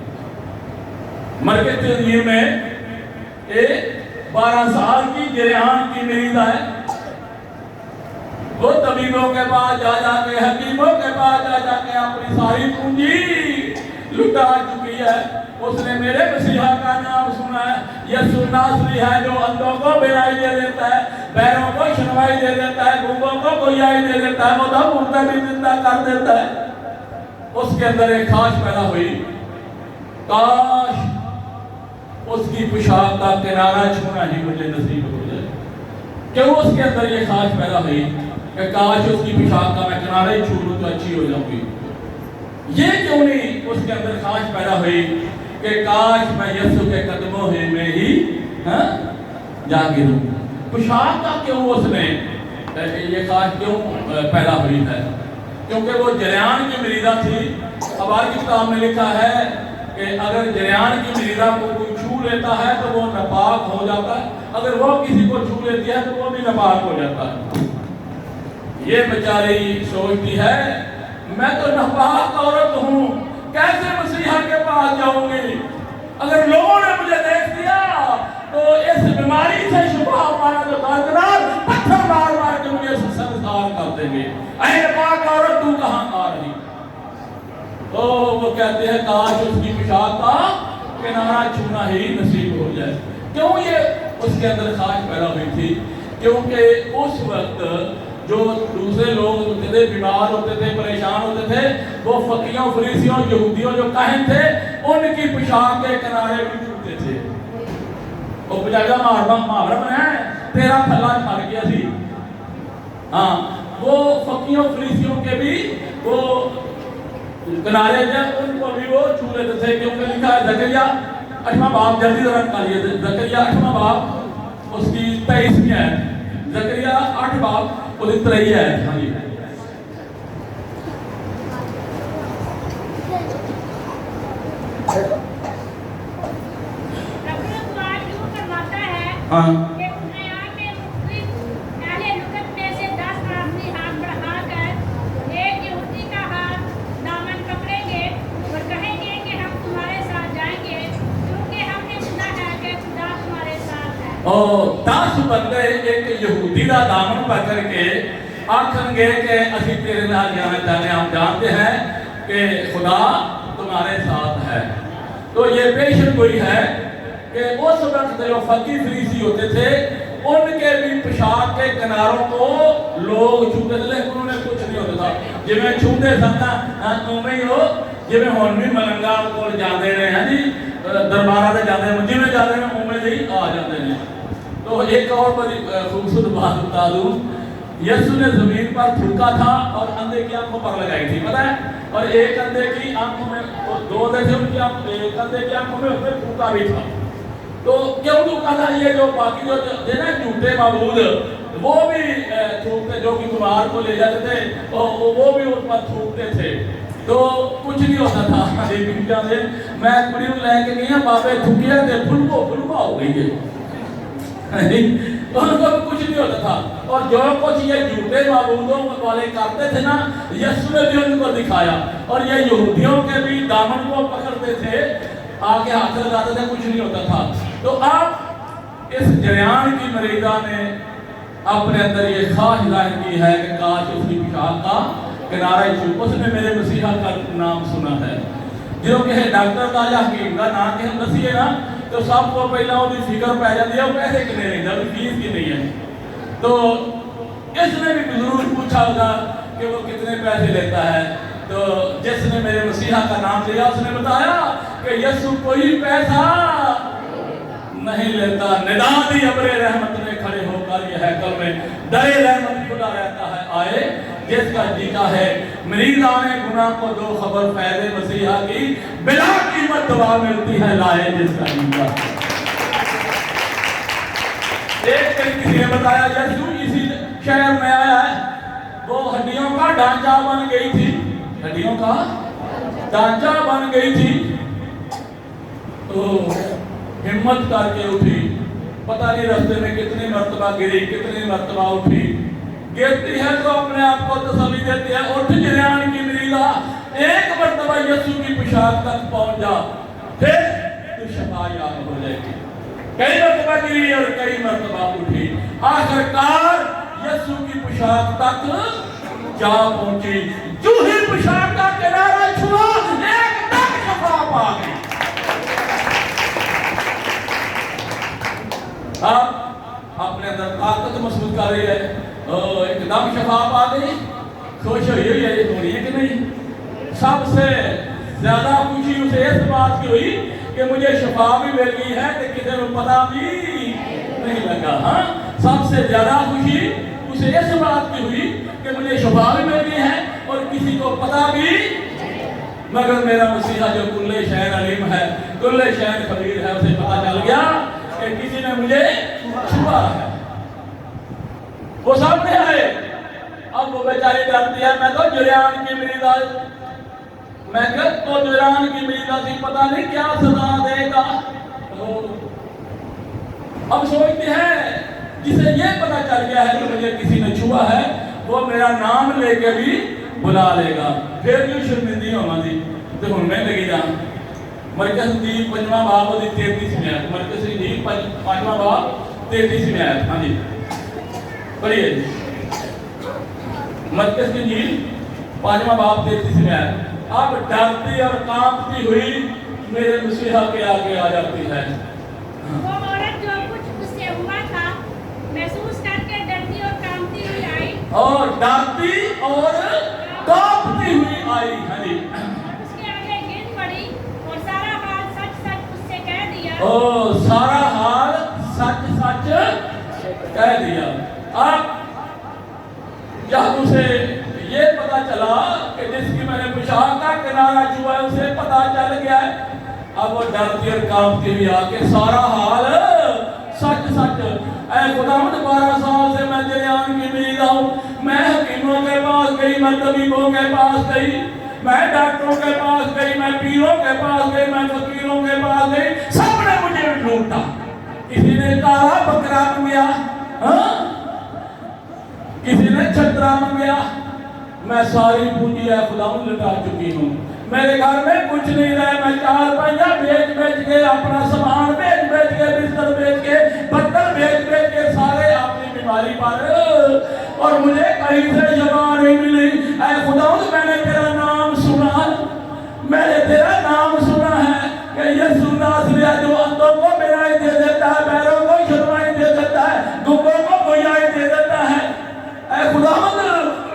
Speaker 1: मरकज तंजीर में एक 12 साल की जरेहान की मरीजा है। वो तबीबों के पास जा जाके, हकीमों के पास जा जाके अपनी सारी पूंजी लुटा चुकी है। उसने मेरे मसीहा का नाम सुना है। यीशु नासरी है जो अंधों को बिनाई दे देता है, पैरों को सुनवाई दे देता है, गूंगों को गोयाई दे देता है, मुर्दा मुर्दा भी जिंदा कर देता है। उसके अंदर एक खास पैदा हुई, काश उसकी पोशाक का किनारा छूना ही मुझे नसीब हो जाए। क्यों उसके अंदर ये खास पैदा हुई कि काश उसकी पोशाक का मैं किनारा ही छू लूं तो अच्छी हो जाऊंगी। ये क्यों नहीं उसके अंदर खास पैदा हुई कि काश मैं यीशु के कदमों में ही जा गिरूं। पोशाक का क्यों उसने ये खास क्यों पैदा हुई है? क्योंकि वो जरियान की मरीजा थी। हमारी किताब में लिखा है कि अगर जरियान की मरीजा को कोई छू लेता है तो वो नापाक हो जाता है, अगर वो किसी को छू लेती है तो वो भी नापाक हो जाता है। ये बेचारी सोचती है मैं तो नापाक औरत हूँ, कैसे मसीहा के पास जाऊंगी? अगर लोगों ने मुझे देख दिया तो इस बीमारी से शुभा पाना तो बरकरार पत्थर मार मार के मुझे संस्कार कर देंगे। अरे नापाक औरत तू कहाँ आ रही? तो वो कहते हैं काश उसकी पोशाक का किनारा छूना ही नसीब हो जाए। क्यों ये उसके अंदर खास पैदा हुई थी? क्योंकि उस वक्त जो दूसरे लोग होते थे, बीमार होते थे, परेशान होते थे, वो फकीयों, फरीसियों, यहूदियों जो काहिन थे, उनकी पोशाक के किनारे भी छूते थे। वो बजागा मुहावरा बनाया, तेरा फला मर गया सी, हाँ वो फकीयों फरीसियों के भी वो किनारे थे, उनको भी वो छू लेते थे, क्योंकि लिखा है जकरिया 8वां बाब, जल्दी जरा निकालिए, जकरिया 8वां बाब उसकी 23वीं आयत, जकरिया 8 बाब उसकी 23 आयत। हाँ जी, हाँ
Speaker 2: कि उन्हें आके मुख्तलिफ अहले लुगत में से 10 आदमी हाथ बढ़ाकर एक यहूदी का हाथ दामन पकड़ेंगे और कहेंगे कि हम तुम्हारे साथ जाएंगे, क्योंकि हमने सुना है कि खुदा तुम्हारे साथ है।
Speaker 1: और 10 बंदे एक यहूदी का दामन पकड़ के आखनगे कि असी तेरे नाल जाना चाहते हैं, हम जानते हैं कि खुदा तुम्हारे साथ है। तो ये पेशन कोई है कि उस वक्त जो फकीर फरीसी होते थे उनके भी पोशाक के किनारों को लोग छूते थे, लेकिन उन्होंने कुछ नहीं होता था। जिवें छूते सन उवें ही हो, जिवें हुण भी मलंगा कोल जाते रहे हैं जी, दरबारा से जाते हैं, जिवें जाते हैं उवें ही आ जाते हैं। तो एक और बड़ी खूबसूरत बात बता दूं, यीशु ने जमीन पर थूका था और अंधे की आंखों पर लगाई थी, पता है, और एक अंधे की आंखों में, दो अंधे थे उनकी एक अंधे की आंखों में उसने थूका भी था। तो क्यों थूका था? ये जो बाकी जो थे ना झूठे माबूद, वो भी थूकते, जो कि कुमार को ले जाते थे और वो भी उस पर थूकते थे, तो कुछ नहीं होता था। मैं कुड़ी लैके गई बाबे थूकिया थे, फुलको हो गई है, उनको भी कुछ नहीं होता था। और जो कुछ ये झूठे माबूदों वाले करते थे ना, यीशु ने भी उनको दिखाया, और ये यहूदियों के भी दामन को पकड़ते थे, आगे हाथ लगाते थे, कुछ नहीं होता था। तो अब इस जरियान की मरीदा ने अपने अंदर ये ख्वाहिश जाहिर की है कि काश उसकी पोशाक का किनारा छू, उसने मेरे मसीहा का नाम सुना है। जो कि डॉक्टर का या हकीम का नाम कि हम दसीए ना, तो सब को पहला वो फिक्र पै जाती है, वो पैसे कितने लेता है, फीस की नहीं है। तो इसने भी जरूर पूछा होगा कि वो कितने पैसे लेता है। तो जिसने मेरे मसीहा का नाम लिया उसने बताया कि यीशु कोई पैसा नहीं लेता। निदा दी अबरे रहमत ने खड़े होकर ये हैकल में दरे रहमत खुदा रहता है आए, जिसका जीता है मरीज आने गुनाह को दो खबर फैदे मसीहा की, बिला कीमत दवा मिलती है लाए जिसका जीता। एक दिन किसी ने बताया यीशु इसी शहर में आया है, वो हड्डियों का ढांचा बन गई थी, हड्डियों का ढांचा बन गई थी, तो हिम्मत करके उठी, पता नहीं रास्ते में कितनी मर्तबा गिरी, कितनी मर्तबा उठी, गिरती है तो अपने आप को तसल्ली देती है, उठ जरियान की मरीदा, एक मर्तबा यीशु की पोशाक तक पहुंच जा, फिर तू शफा याब हो जाएगी। कई मर्तबा गिरी और कई मर्तबा उठी, आखिरकार यीशु की पोशाक तक जा पहुंची। जो ही पोशाक का किनारा छुआ, एकदम शफा पा गई। अब अपने अंदर ताकत महसूस कर रही है, एकदम शफा पा गई, खुश हुई है, ये होनी है कि नहीं? सबसे ज्यादा खुशी उसे इस बात की हुई कि मुझे शफा भी मिल गई है, कि किसी को पता भी नहीं लगा। हाँ, सबसे ज्यादा खुशी उसे इस बात की हुई कि मुझे शफा भी मिल गई है और किसी को पता भी, मगर मेरा मसीहा जो कुल्ले शहर अलीम है, कुल्ले शहर खबीर है, उसे पता चल गया कि किसी ने मुझे छुआ है। वो सामने आए, अब वो बेचारी डरती है, मैं तो जरियान की मरीदा, मैं तो जरियान की मरीदा थी, पता नहीं क्या सजा देगा। तो अब सोचते हैं जिसे ये पता चल गया है कि मुझे किसी ने छुआ है, वो मेरा नाम लेके भी बुला लेगा, फिर भी शर्मिंदी होना दी। तो हम मैं लगी जा मरकज दी 5वां बाब दी 33वीं आयत, मरकज दी 5वां बाब 33वीं आयत। हाँ जी पढ़िए, मरकज की नील 5वां बाब 33वीं आयत। अब डरती और कांपती हुई मेरे मसीहा के आगे आ जाती है।
Speaker 2: वो औरत जो कुछ उससे हुआ था महसूस करके डरती और कांपती हुई आई,
Speaker 1: और डरती और कांपती हुई आई। हाँ जी,
Speaker 2: उसके आगे गिर पड़ी और सारा हाल सच सच उससे कह दिया।
Speaker 1: ओ सारा हाल सच सच कह दिया। अब جب اسے یہ پتا چلا کہ جس کی میں نے پوشاک کا کنارہ چھوا ہے اسے پتا چل گیا ہے، اب وہ ڈرتی اور کانپتی ہوئی آ کے سارا حال سچ سچ، اے خداوند 12 سال سے میں جریان کی مریض ہوں، میں حکیموں کے پاس گئی، میں طبیبوں کے پاس گئی، میں ڈاکٹروں کے پاس گئی، میں پیروں کے پاس گئی، میں فقیروں کے پاس گئی، سب نے مجھے ڈھونڈا، کسی نے کہا بکرا منگیا، کسی نے چھترا منگیا، میں ساری پونجی ہے خداوند لٹا چکی ہوں، میرے گھر میں کچھ نہیں رہے، میں 4 پہیا بیچ کے اپنا سامان بیچ کے بستر بیچ کے پتھر بیچ کے سارے اپنی بیماری پر، اور مجھے کہیں سے شفا نہیں ملی۔ اے خداوند میں نے تیرا نام سنا، میں نے تیرا نام سنا ہے کہ یسوع ناصری جو اندھوں کو بینائی دے دیتا ہے، بیروں کو شفائی دے دیتا ہے، گنگوں کو گویائی دے دیتا ہے۔ اے خداوند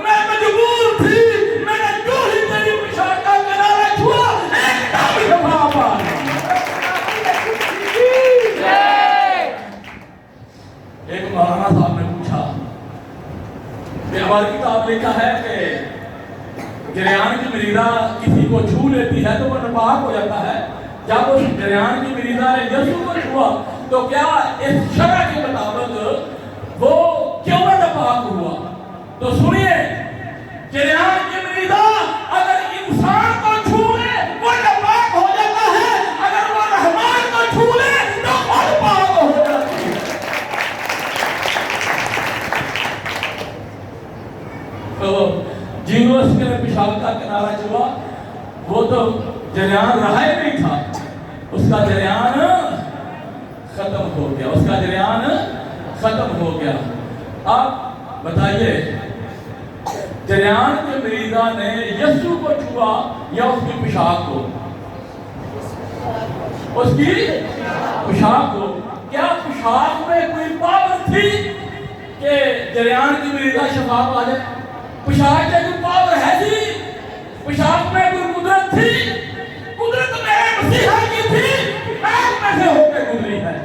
Speaker 1: میں مجبور تھی، میں نے جو ہی تیری پوشاک کا کنارہ چھوا ایک دم شفا پا لی۔ ایک مولانا صاحب نے پوچھا کہ ہماری کتاب لکھا ہے کہ جریان کی مریضہ کسی کو چھو لیتی ہے تو وہ ناپاک ہو جاتا ہے، جب اس جریان کی مریضہ نے یسوع کو چھوا تو کیا اس شرع کے مطابق وہ کیوں ناپاک ہوا؟ تو سنیے، جریان کی مریضہ اگر انسان کو چھو لے وہ ناپاک ہو جاتا ہے، اگر وہ رحمان کو چھو لے تو خود پاک ہو جاتی ہے۔ تو جنہوں اس کے لیے پیشاب کا کنارہ چھوا وہ تو جریان رہا ہی نہیں تھا، اس کا جریان ختم ہو گیا، اس کا جریان ختم ہو گیا۔ اب بتائیے، جریان کے مریضہ نے یسوع کو چھوا یا اس کی پوشاک کو؟ اس کی پوشاک کو۔ کیا پوشاک میں کوئی پاور تھی کہ جریان کی مریضہ شفا پا جائے؟ پوشاک میں کوئی پاور ہے تھی؟ پوشاک میں کوئی قدرت تھی؟ قدرت میرے مسیحا کی تھی، آگ میں سے ہو کے گزری ہے۔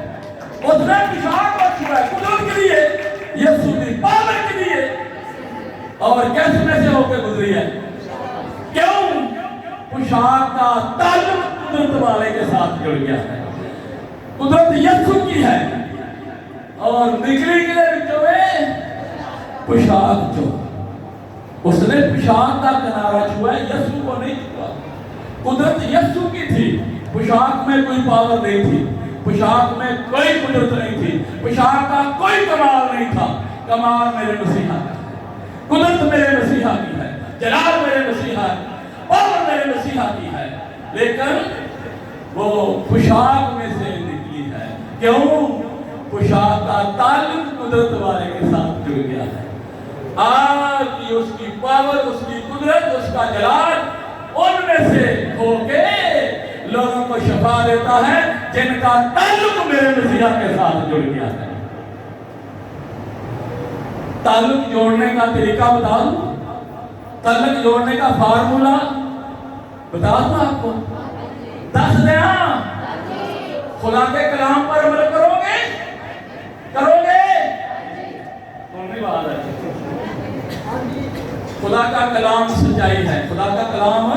Speaker 1: اس نے پوشاک کو چھوا ہے قدرت کے لیے، یسوع کی پاور کے لیے، اور کیسے میں سے ہو کے گزری ہے؟ کیوں؟ پوشاک کا تعلق قدرت والے کے ساتھ جڑ گیا ہے، قدرت یسوع کی ہے، اور نکلی کے لیے پوشاک جو اس نے پوشاک کا کنارہ چھوا ہے، یسوع کو نہیں چھوا۔ قدرت یسوع کی تھی، پوشاک میں کوئی پاور نہیں تھی، پوشاک میں کوئی قدرت نہیں تھی، پوشاک کا کوئی کمال نہیں تھا۔ کمال میرے مسیحا کا ہے، قدرت میرے مسیحا کی ہے، جلال میرے مسیحا ہے، پاور میرے مسیحا کی ہے، لیکن وہ پوشاک میں سے نکلی ہے۔ کیوں؟ پوشاک کا تعلق قدرت والے کے ساتھ جڑ گیا ہے۔ آج اس کی پاور، اس کی قدرت، اس کا جلال ان میں سے ہو کے لوگوں کو شفا دیتا ہے جن کا تعلق میرے مسیحا کے ساتھ جڑ گیا ہے۔ تعلق جوڑنے کا طریقہ بتا دوں، تعلق جوڑنے کا فارمولا بتا دوں آپ کو، 10 دیں۔ خدا کے کلام پر عمل کرو گے؟ کرو گے؟ کون سی بات ہے؟ خدا کا کلام سچائی ہے، خدا کا کلام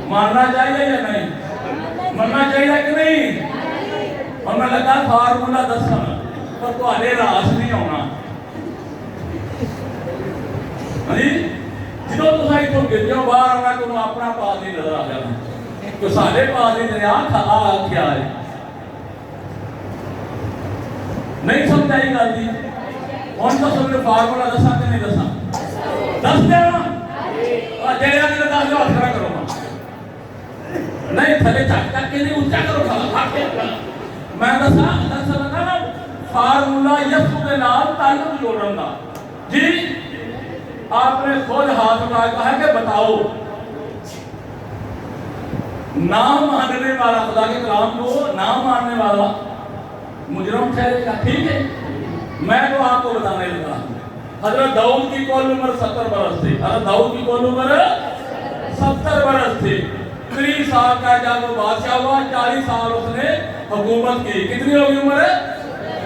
Speaker 1: ماننا چاہیے یا نہیں؟ ماننا چاہیے کہ نہیں؟ اور میں لگا فارمولا دساں پر تہاڈے راس نہیں ہونا۔ جدوں تساں اتوں گرجوں باہر آنا تمہیں اپنا پادری نظر آ جانا کہ سارے پادری نے کیا ہے، نہیں سمجھائی گل دی۔ ہوں تو سب فارمولا دساں کہ نہیں دساں؟ دس دیا جڑے آدمی دس دو ہاتھ کھڑا کرو، نہیں تھلے چک چک کے نہیں اونچا کرو، میں دساں لگا نا فارمولا یسوع کے نال تعلق جوڑن دا۔ جی آپ نے خود ہاتھ اٹھا کے کہا کہ بتاؤ، نام ماننے والا خدا کے کلام کو نام ماننے والا مجرم ٹھہرے گا؟ ٹھیک ہے، میں تو آپ کو بتانے لگا۔ حضرت داؤد کی کل عمر 70 برس تھی، حضرت داؤد کی کل عمر 70 برس تھی۔ 30 سال کا جب وہ بادشاہ ہوا، 40 سال اس نے حکومت کی۔ کتنی ہوگی عمر؟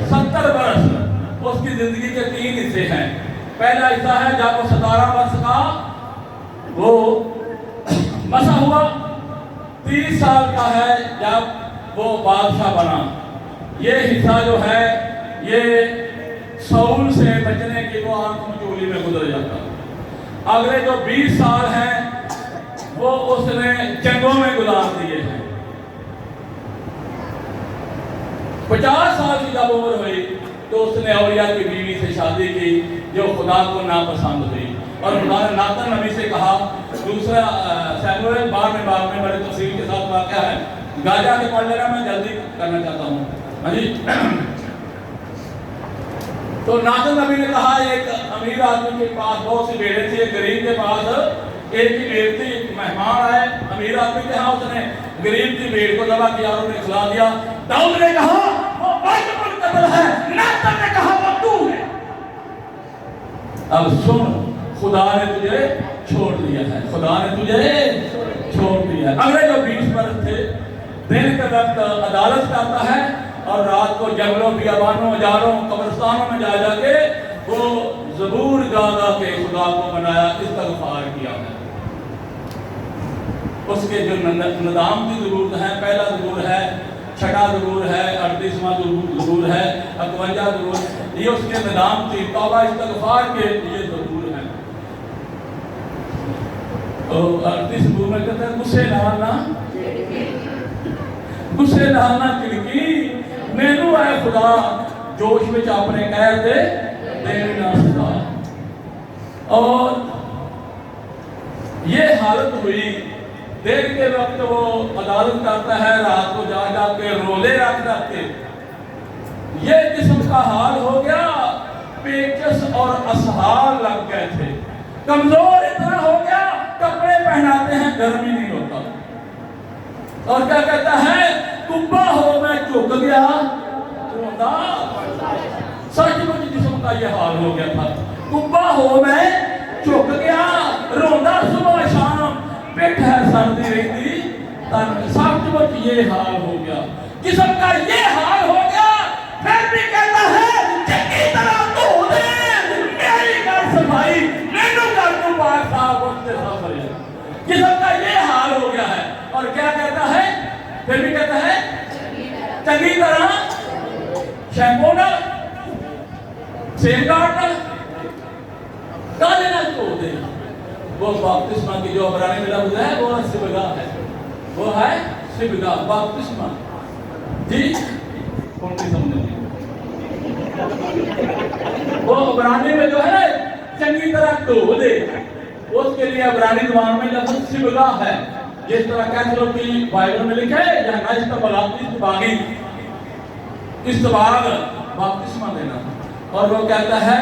Speaker 1: 70 برس۔ اس کی زندگی کے 3 حصے ہیں۔ पहला हिस्सा है जब वो 17 वर्ष का वो मसा हुआ, 30 साल का है जब वो बादशाह बना। ये हिस्सा जो है ये साउल से बचने की वो आंख मचोली में गुजर जाता। अगले जो 20 साल हैं वो उसने जंगों में गुजार दिए हैं। 50 साल की जब उम्र हुई तो उसने औलिया की बीवी से शादी की जो खुदा को नापसंद हुई, और खुदा ने नातन नबी से कहा, दूसरा सैमुएल 12वें बाब में बड़े तफसील के साथ वाक़या है, गाजा के पढ़ लेना, मैं जल्दी करना चाहता हूँ। हाँ जी। तो नातन नबी ने कहा एक अमीर आदमी के पास बहुत सी भेड़ें थी, एक गरीब के पास एक ही भेड़ थी। मेहमान आए अमीर आदमी के यहाँ, उसने गरीब की भेड़ को दबा किया और उन्हें खिला दिया। दाऊद ने कहा वो बाइबल कत्ल है, नातन ने कहा वो तू है। अब सुन, खुदा ने तुझे छोड़ दिया है, खुदा ने तुझे छोड़ दिया है। अगले जो 20 वर्ष थे, दिन के वक्त अदालत करता है और रात को जंगलों, बियाबानों, जारों, कब्रिस्तानों में जा जाके वो ज़बूर गा गा के खुदा को बनाया, इस्तग़फ़ार किया है। उसके जो नदाम की ज़रूरत है, पहला ज़बूर है, छठा ज़बूर है, 38वां ज़बूर है, 51 ज़बूर, ये उसके नदाम की तौबा इस्तग़फ़ार के लिए ज़बूर है। तो 38 ज़बूर में कहते हैं गुस्से डालना, गुस्से डालना खिड़की मैनू है खुदा, जोश में अपने कह दे देना सदा। और ये हालत हुई, देर के वक्त वो अदालत करता है, रात को जा जा के रोले रख रखते। ये किस्म का हाल हो गया, पेचस और असहाल लग गए थे, कमजोर इतना हो गया, कपड़े पहनाते हैं गर्मी नहीं होता। और क्या कहता है, कुब्बा हो मैं झुक गया रोंदा। सचमुच जिस्म का ये हाल हो गया था, कुब्बा हो मैं झुक गया रोंदा, सुबह शाम पिठ है सर्दी रहती तन। सचमुच ये हाल हो गया, जिस्म का ये हाल हो गया, फिर भी कहता है चंगी तरह धो दे मेरी कर सफाई, मैनू कर तू पाक साफ उससे साफ करे। जिस्म का ये हाल हो गया है। और क्या कहता है, फिर भी कहता है चंगी तरह शैम्पू डाल, सेफगार्ड डाल, काले ना धो दे। वो बपतिस्मा की जो अबरानी में लफ्ज़ है वो सिबगा है, वो है सिबगा बपतिस्मा जी। कौन सी समझ वो अबरानी में जो है चंगी तरह धो दे, उसके लिए अबरानी ज़बान में लफ्ज़ सिबगा है। जिस तरह कैथोलिक की बाइबल में लिखा है या इस्तबागी, इस्तबाग बपतिस्मा देना। और वो कहता है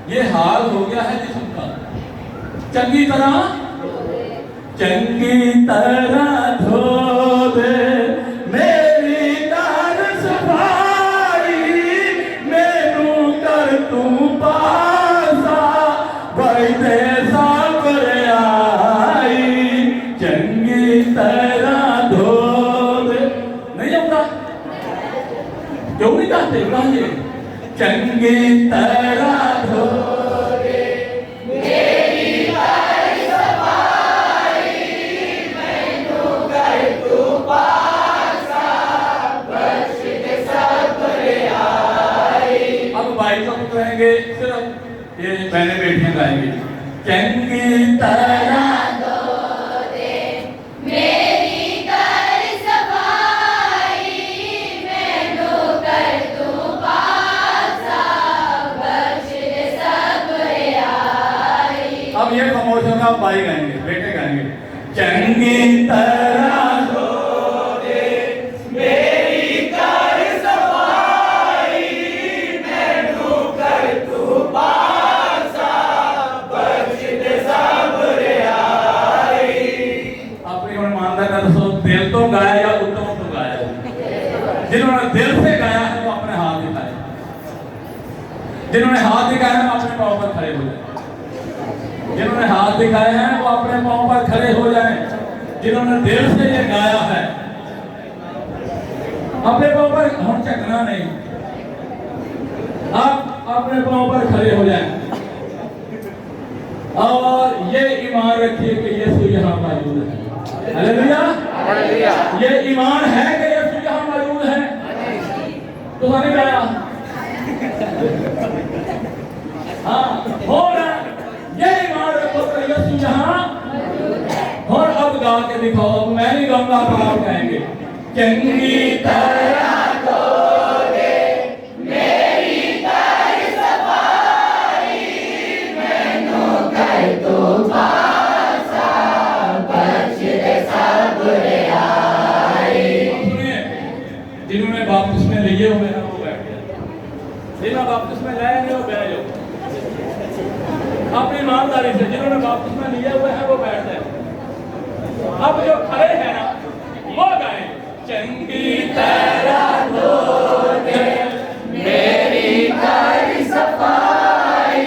Speaker 1: ये हाल हो गया है जिस्म का, चंगी तरह धो दे मेरी कर सफाई, मैनू कर तू पासा बड़े साबर आई, चंगी तरह धो दे। नहीं होता क्यों नहीं कहते, कहिए चंगी तरह धो दे मेरी कर सफाई, मैनू कर तू पासा बख्श दे सब्र आई। अब भाई सब कहेंगे, सिर्फ ये बहने बेटियां गाएंगे, चंगी तरह ये खामोश होगा, भाई गाएंगे, बेटे गाएंगे, चंगी तरह धो दे मेरी कर सफाई, मैनू कर तू पासा बख्श दे सब्र आई। अपनी हुण ईमानदारी नाल दसो, दिल तो गाया या उत्तम तो गाया? जिन्होंने दिल से गाया है वो अपने हाथ दिखाए, जिन्होंने हाथ दिखाए हैं अपने पाँव पर खड़े हो जाए, जिन्होंने हाथ दिखाए हैं वो अपने पांव पर खड़े हो जाएं, जिन्होंने दिल से ये गाया है अपने पांव पर हम झकना नहीं, आप अपने पांव पर खड़े हो जाएं। हालेलुया। ये ईमान है कि यीशु यहाँ मौजूद है? तो नहीं आया? हाँ, हो रहा है। ये ईमान रखो कि यीशु यहाँ और अब गा के दिखाओ। अब मैं नहीं गाऊंगा, आप कहेंगे चंगी तरह धोगे मेरी कर सफाई, मैनू कर दो पासा, बख्श दे सब बुराई। सुनिए, जिन्होंने बपतिस्मे लिए हुए हैं वो बैठ जाए, जिन्होंने बपतिस्मे लाए नहीं वो बैठ जाओ। अपनी ईमानदारी से जिन्होंने बपतिस्मा लिए हुए हैं वो बैठ जाए। अब जो खड़े हैं ना वो गाएं चंगी तरह धोगे मेरी कर सफाई,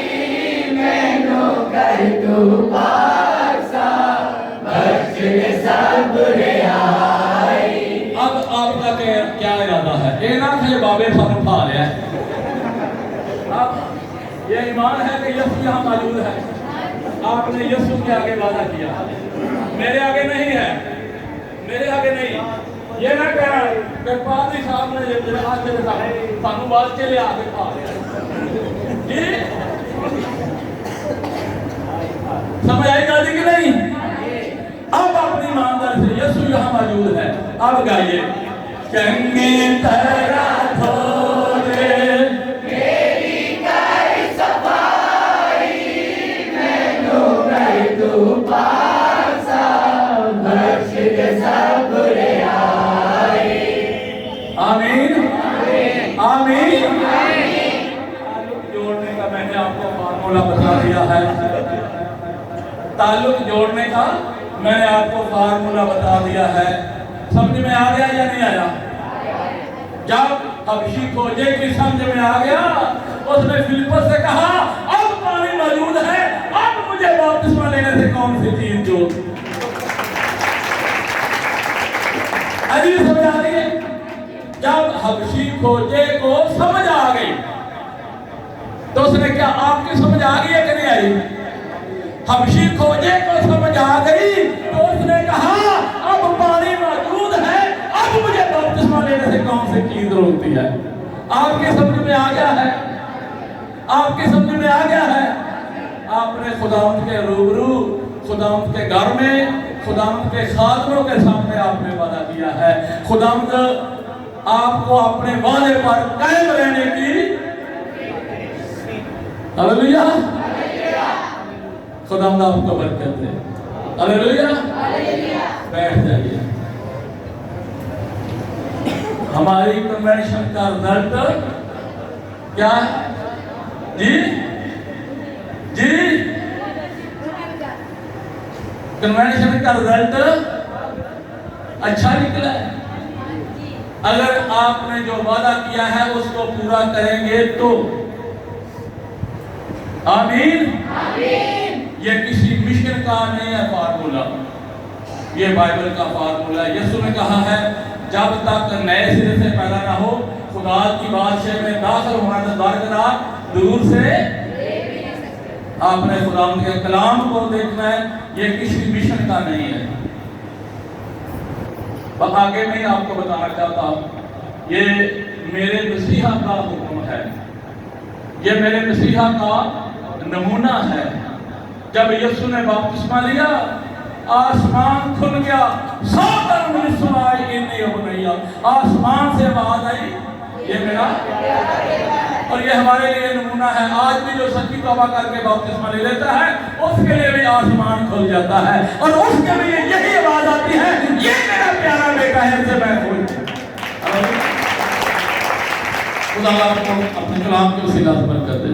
Speaker 1: मैनू कर दो पासा, बख्श दे सब बुराई। अब आपका क्या इरादा है? ये ना कि बाबे सानू उठा लिया है। अब ये ईमान है कि यीशु यहाँ मौजूद है। आपने यीशु के आगे वादा किया, मेरे आगे नहीं है, मेरे आगे नहीं। ये ना कहना कि पादरी साहब ने ये आज के सानू बात के लिए आगे खा लिया जी। समझ आई गाली कि नहीं? अब अपनी ईमानदारी से यीशु यहाँ मौजूद है। अब गाइए चंगी तरह धोगे मेरी कर सफाई, मैनू कर दो पासा, बख्श दे सब बुराई। आमीन आमीन। ताल्लुक जोड़ने का मैंने आपको फार्मूला बता दिया है। ताल्लुक जोड़ने का मैंने आपको फार्मूला बता दिया है। समझ में आ गया या नहीं आया? जब हबशी खोजे की समझ में आ गया, उसने फिलिप्पस से कहा अब पानी मौजूद है, अब मुझे बपतिस्मा लेने से कौन सी चीज जो अजीब समझ आ रही है। जब हबशी खोजे को समझ आ गई तो उसने क्या, आपकी समझ आ गई है कि नहीं आई? हबशी खोजे को समझ आ गई तो उसने कहा अब पानी मौजूद है, अब मुझे बपतिस्मा लेने से कौन सी चीज रोकती है? आपकी समझ में आ गया है? आपकी समझ में आ गया है? आपने खुदावंद के रूबरू, खुदावंद के घर में, खुदावंद के खादमों के सामने आपने वादा किया है। खुदावंद आपको अपने वादे पर कायम रहने की हालेलुया, खुदावंद आपको बरकत दे। हालेलुया। बैठ जाइए। हमारी कन्वेंशन का रिजल्ट क्या है जी? जी, कन्वेंशन का रिजल्ट अच्छा निकला है। अगर आपने जो वादा किया है उसको पूरा करेंगे तो आमीन। ये किसी मिशन का नहीं है फार्मूला, ये बाइबल का फार्मूला। यीशु ने कहा है जब तक नए सिरे से पैदा ना हो खुदा की बादशाह में दाखिल होना तो दरकिनार दूर से आपने खुदा के कलाम को देखना है। ये किसी मिशन का नहीं है। आगे मैं आपको बताना चाहता हूँ, ये मेरे मसीहा का हुक्म है, ये मेरे मसीहा का नमूना है। जब यीशु ने बपतिस्मा लिया आसमान खुल गया, आसमान से आवाज आई ये मेरा, और ये हमारे लिए नमूना है। आज भी जो सच्ची तौबा करके बपतिस्मा ले लेता है उसके लिए भी आसमान खुल जाता है और उसके लिए यही आवाज आती है ये मेरा प्यारा बेटा है, इसे मैं खोल। खुदा आपको अपने कलाम के वसीला से बरकत दे।